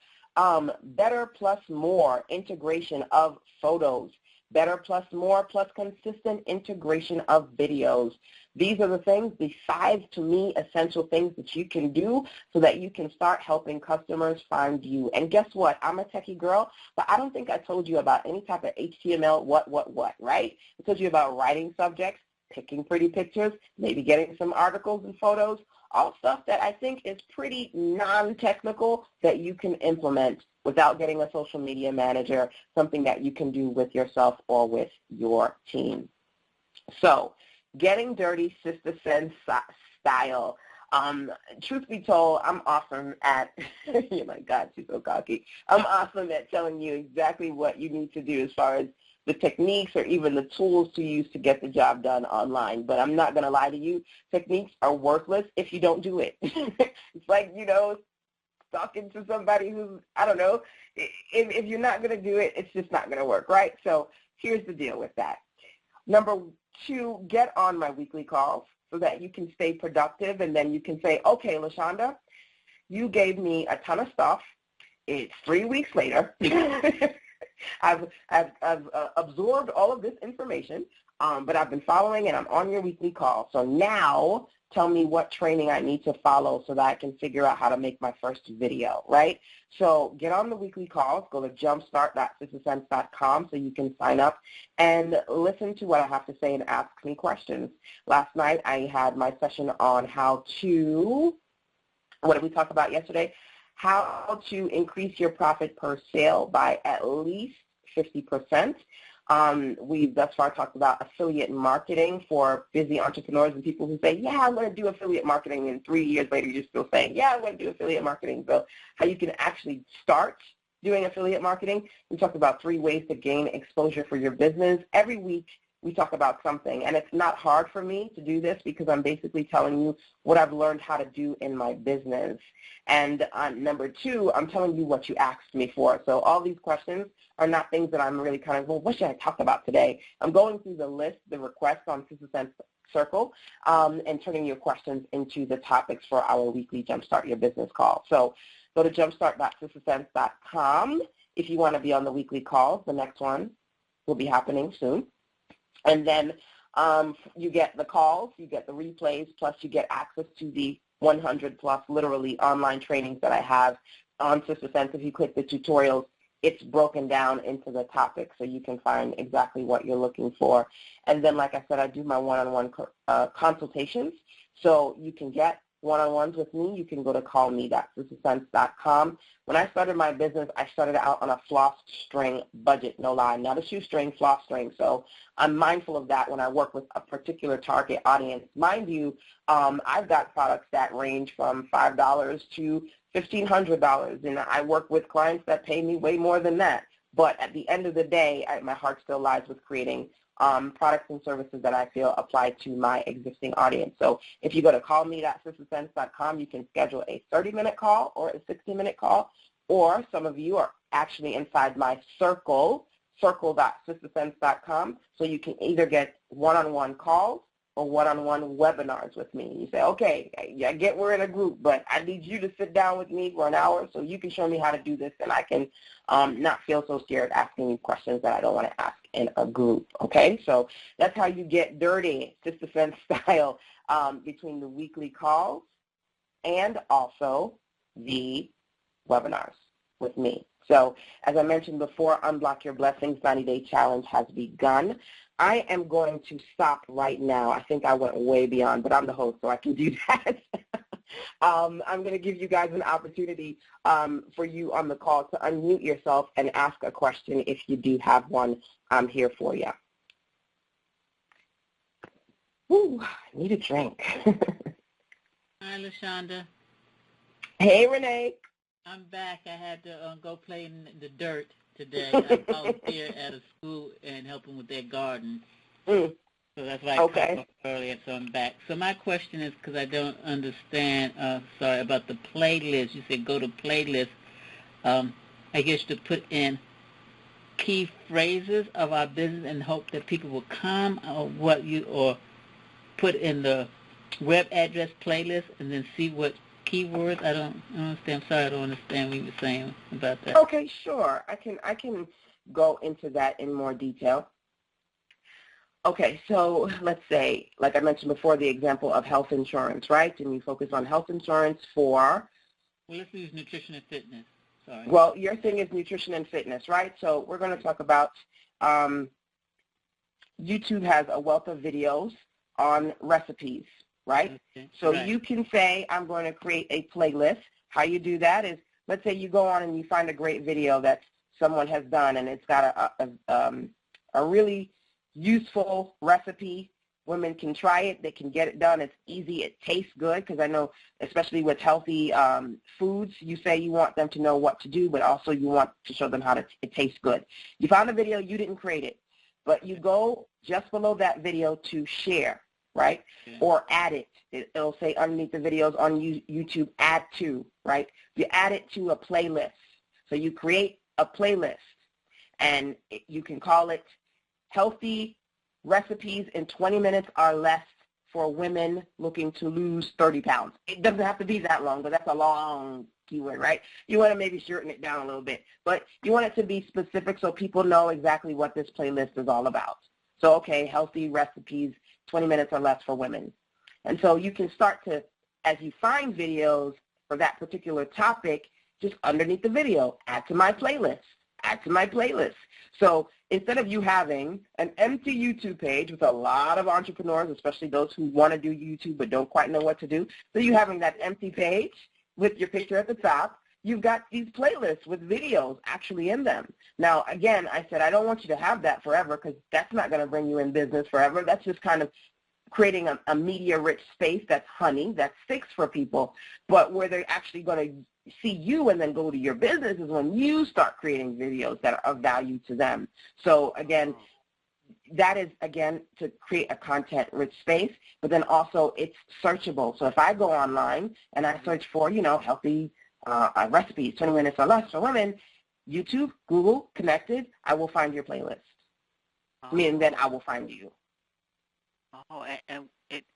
Better plus more integration of photos. Better plus more plus consistent integration of videos. These are the things, the 5, to me, essential things that you can do so that you can start helping customers find you. And guess what? I'm a techie girl, but I don't think I told you about any type of HTML, what, right? I told you about writing subjects, picking pretty pictures, maybe getting some articles and photos, all stuff that I think is pretty non-technical that you can implement without getting a social media manager, something that you can do with yourself or with your team. So, getting dirty, Sister Sense style. Truth be told, I'm awesome at, oh my God, she's so cocky. I'm awesome at telling you exactly what you need to do as far as the techniques or even the tools to use to get the job done online. But I'm not going to lie to you, techniques are worthless if you don't do it. It's like, talking to somebody who's, I don't know, if you're not going to do it, it's just not going to work, right? So here's the deal with that. Number 2, get on my weekly calls so that you can stay productive, and then you can say, okay, LaShanda, you gave me a ton of stuff. It's 3 weeks later. I've absorbed all of this information, but I've been following, and I'm on your weekly call. So now tell me what training I need to follow so that I can figure out how to make my first video, right? So get on the weekly calls. Go to jumpstart.sistersense.com so you can sign up and listen to what I have to say and ask me questions. Last night I had my session on how to, what did we talk about yesterday? How to increase your profit per sale by at least 50%. We've thus far talked about affiliate marketing for busy entrepreneurs and people who say, yeah, I'm going to do affiliate marketing, and 3 years later you're still saying, yeah, I'm going to do affiliate marketing. So how you can actually start doing affiliate marketing. We talked about 3 ways to gain exposure for your business. Every week we talk about something, and it's not hard for me to do this because I'm basically telling you what I've learned how to do in my business. And number 2, I'm telling you what you asked me for. So all these questions are not things that I'm really kind of, well, what should I talk about today? I'm going through the list, the requests on Sister Sense Circle, and turning your questions into the topics for our weekly Jumpstart Your Business call. So go to jumpstart.sistersense.com if you want to be on the weekly calls. The next one will be happening soon. And then you get the calls, you get the replays, plus you get access to the 100-plus literally online trainings that I have on Sister Sense. If you click the tutorials, it's broken down into the topics so you can find exactly what you're looking for. And then, like I said, I do my one-on-one consultations. So you can get one-on-ones with me. You can go to callme.sistersense.com. When I started my business, I started out on a floss string budget, no lie, not a shoestring, floss string. So I'm mindful of that when I work with a particular target audience. Mind you, I've got products that range from $5 to $1,500, and I work with clients that pay me way more than that. But at the end of the day, my heart still lies with creating products and services that I feel apply to my existing audience. So if you go to callme.sistersense.com, you can schedule a 30-minute call or a 60-minute call, or some of you are actually inside my circle, circle.sistersense.com, so you can either get one-on-one calls or one-on-one webinars with me. You say, okay, I get we're in a group, but I need you to sit down with me for an hour so you can show me how to do this, and I can not feel so scared asking you questions that I don't want to ask in a group, okay? So that's how you get dirty, Sister Sense style, between the weekly calls and also the webinars with me. So as I mentioned before, Unblock Your Blessings 90-Day Challenge has begun. I am going to stop right now. I think I went way beyond, but I'm the host, so I can do that. I'm going to give you guys an opportunity for you on the call to unmute yourself and ask a question if you do have one. I'm here for you. Ooh, I need a drink. Hi, LaShanda. Hey, Renee. I'm back. I had to go play in the dirt today. I volunteer at a school and helping with their garden. So that's why I called up earlier, so I'm back. So my question is, because I don't understand, sorry, about the playlist. You said go to playlist. I guess to put in key phrases of our business and hope that people will come, or put in the web address playlist and then see what keywords. I don't understand. I'm sorry, I don't understand what you were saying about that. Okay, sure. I can go into that in more detail. Okay, so let's say, like I mentioned before, the example of health insurance, right? And you focus on health insurance for? Well, let's use nutrition and fitness. Sorry. Well, your thing is nutrition and fitness, right? So we're going to talk about YouTube has a wealth of videos on recipes, right? Okay. So you can say, I'm going to create a playlist. How you do that is, let's say you go on and you find a great video that someone has done, and it's got a really useful recipe. Women can try it. They can get it done. It's easy. It tastes good, because I know, especially with healthy foods, you say you want them to know what to do, but also you want to show them how it tastes good. You found a video. You didn't create it, but you go just below that video to share, right? Okay. Or add it. It'll say underneath the videos on YouTube, add to, right? You add it to a playlist. So you create a playlist, and you can call it Healthy Recipes in 20 minutes or less for women looking to lose 30 pounds. It doesn't have to be that long, but that's a long keyword, right? You want to maybe shorten it down a little bit, but you want it to be specific so people know exactly what this playlist is all about. So, okay, Healthy Recipes, 20 minutes or less for women. And so you can start to, as you find videos for that particular topic, just underneath the video, add to my playlist, add to my playlist. So instead of you having an empty YouTube page with a lot of entrepreneurs, especially those who want to do YouTube but don't quite know what to do, so you having that empty page with your picture at the top, you've got these playlists with videos actually in them. Now, again, I said I don't want you to have that forever, because that's not going to bring you in business forever. That's just kind of creating a media-rich space that's honey, that sticks for people, but where they're actually going to see you and then go to your business is when you start creating videos that are of value to them. So, again, that is, again, to create a content-rich space, but then also it's searchable. So if I go online and I search for, healthy recipes, 20 minutes or less for women, YouTube, Google, connected, I will find your playlist. Meaning then I will find you. Oh,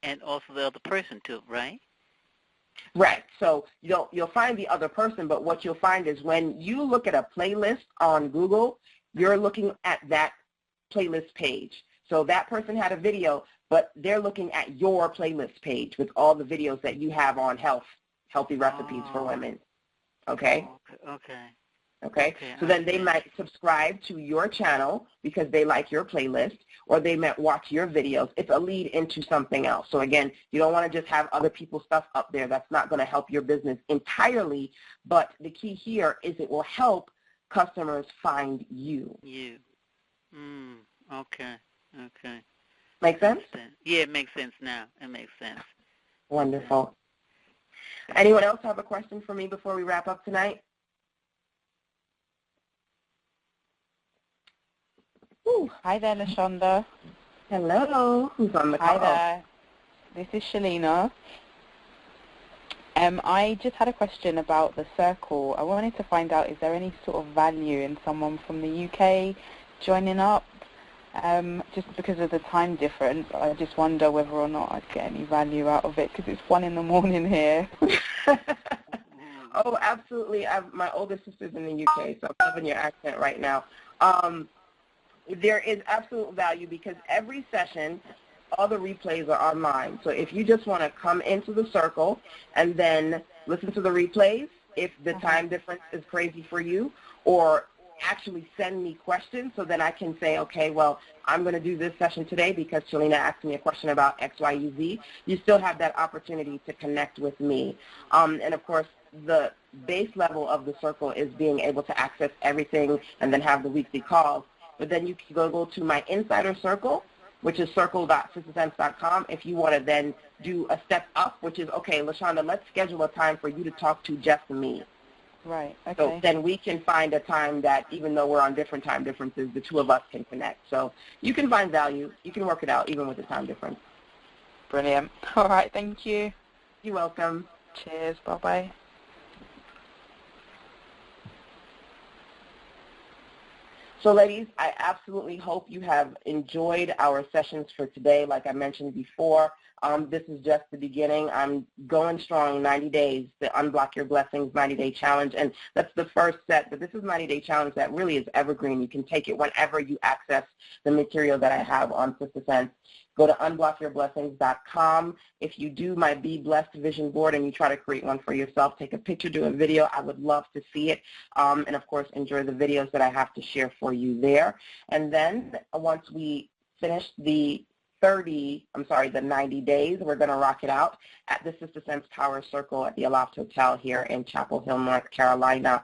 and also the other person too, right? Right. So you'll find the other person, but what you'll find is when you look at a playlist on Google, you're looking at that playlist page. So that person had a video, but they're looking at your playlist page with all the videos that you have on healthy recipes for women. Okay? Okay? So then they might subscribe to your channel because they like your playlist, or they might watch your videos. It's a lead into something else. So again, you don't want to just have other people's stuff up there. That's not going to help your business entirely, but the key here is it will help customers find you. Okay. Make sense? Yeah, it makes sense now. It makes sense. Wonderful. Anyone else have a question for me before we wrap up tonight? Ooh. Hi there, LaShanda. Hello. Who's on the call? Hi there. This is Shalina. I just had a question about the circle. I wanted to find out, is there any sort of value in someone from the UK joining up? just because of the time difference. I just wonder whether or not I'd get any value out of it because it's 1 a.m. here. Oh, absolutely. My older sister's in the UK, so I'm loving your accent right now. There is absolute value because every session, all the replays are online. So if you just want to come into the circle and then listen to the replays, if the time difference is crazy for you, or actually send me questions so then I can say, okay, well, I'm going to do this session today because Shalina asked me a question about X, Y, U, Z. You still have that opportunity to connect with me. And, of course, the base level of the circle is being able to access everything and then have the weekly calls. But then you can go to my insider circle, which is circle.sistersense.com, if you want to then do a step up, which is, okay, LaShanda, let's schedule a time for you to talk to just me. Right, okay. So then we can find a time that, even though we're on different time differences, the two of us can connect. So you can find value. You can work it out even with the time difference. Brilliant. All right, thank you. You're welcome. Cheers. Bye-bye. So, ladies, I absolutely hope you have enjoyed our sessions for today. Like I mentioned before, this is just the beginning. I'm going strong 90 days, the Unblock Your Blessings 90-Day Challenge, and that's the first set. But this is a 90-day challenge that really is evergreen. You can take it whenever you access the material that I have on Sister Sense. Go to unblockyourblessings.com. If you do my Be Blessed vision board and you try to create one for yourself, take a picture, do a video. I would love to see it. And, of course, enjoy the videos that I have to share for you there. And then once we finish the 90 days, we're going to rock it out at the Sister Sense Power Circle at the Aloft Hotel here in Chapel Hill, North Carolina.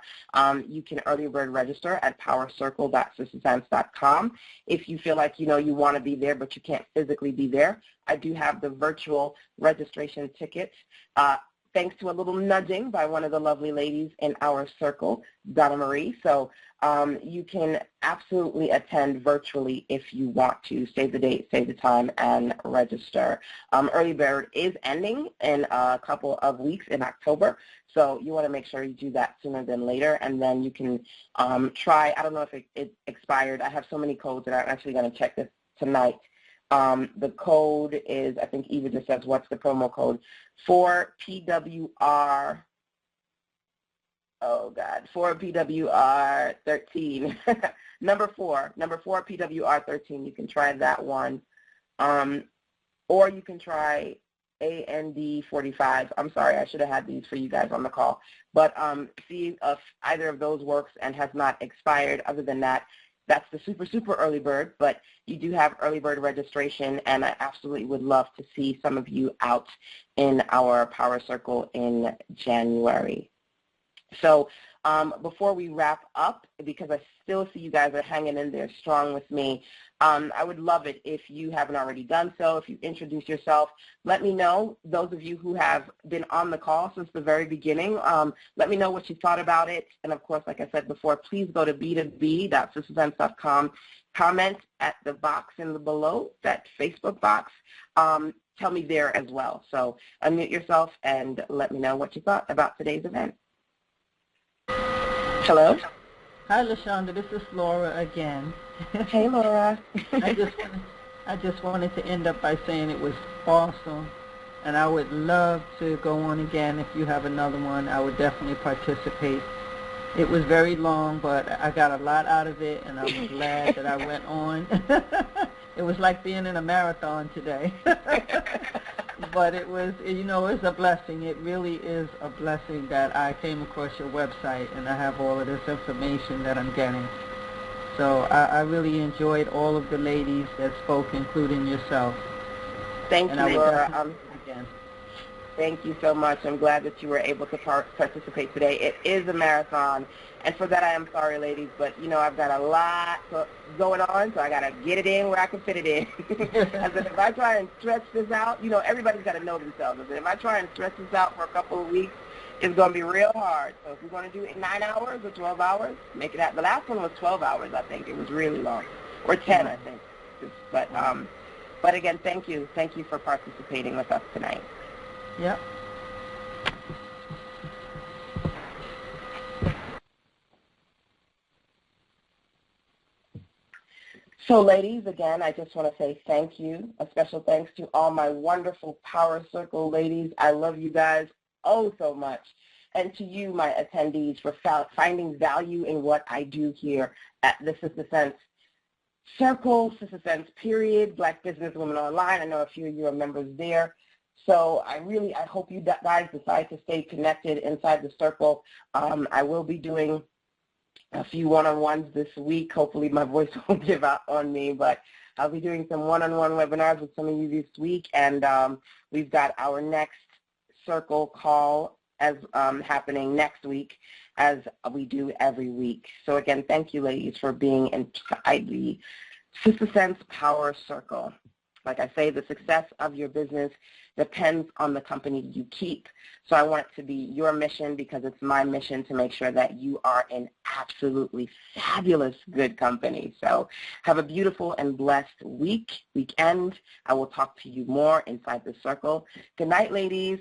You can early bird register at powercircle.sistersense.com. If you feel like, you want to be there but you can't physically be there, I do have the virtual registration tickets. Thanks to a little nudging by one of the lovely ladies in our circle, Donna Marie. So you can absolutely attend virtually if you want to. Save the date, save the time, and register. Early Bird is ending in a couple of weeks in October, so you want to make sure you do that sooner than later, and then you can try. I don't know if it expired. I have so many codes that I'm actually going to check this tonight. The code is, I think Eva just says, what's the promo code? For PWR, oh God, for PWR 13, number 4 PWR 13. You can try that one. Or you can try AND 45. I'm sorry, I should have had these for you guys on the call. But see if either of those works and has not expired. Other than that, that's the super early bird, but you do have early bird registration, and I absolutely would love to see some of you out in our Power Circle in January. So before we wrap up, because I still see you guys are hanging in there strong with me, I would love it if you haven't already done so, if you introduce yourself. Let me know, those of you who have been on the call since the very beginning, let me know what you thought about it. And, of course, like I said before, please go to b2b.sistersense.com. Comment at the box in the below, that Facebook box. Tell me there as well. So unmute yourself and let me know what you thought about today's event. Hello? Hi, LaShanda. This is Laura again. Hey, Laura. I just wanted to end up by saying it was awesome, and I would love to go on again. If you have another one, I would definitely participate. It was very long, but I got a lot out of it, and I'm glad that I went on. It was like being in a marathon today. But it was, it's a blessing. It really is a blessing that I came across your website and I have all of this information that I'm getting. So I really enjoyed all of the ladies that spoke, including yourself. Thank you, Laura. Again. Thank you so much. I'm glad that you were able to participate today. It is a marathon, and for that I am sorry, ladies, but, I've got a lot going on, so I got to get it in where I can fit it in. I said, if I try and stretch this out, everybody's got to know themselves. I said, if I try and stretch this out for a couple of weeks, it's going to be real hard. So if we're going to do it in 9 hours or 12 hours, make it happen. The last one was 12 hours, I think. It was really long. Or 10, I think. But again, thank you. Thank you for participating with us tonight. Yep. So, ladies, again, I just want to say thank you. A special thanks to all my wonderful Power Circle ladies. I love you guys oh so much. And to you, my attendees, for finding value in what I do here at the Sister Sense Circle, Sister Sense period, Black Businesswomen Online. I know a few of you are members there. So I hope you guys decide to stay connected inside the circle. I will be doing a few one-on-ones this week. Hopefully my voice won't give out on me, but I'll be doing some one-on-one webinars with some of you this week, and we've got our next circle call as happening next week, as we do every week. So again, thank you, ladies, for being inside the Sister Sense Power Circle. Like I say, the success of your business depends on the company you keep. So I want it to be your mission, because it's my mission to make sure that you are in absolutely fabulous good company. So have a beautiful and blessed weekend. I will talk to you more inside the circle. Good night, ladies.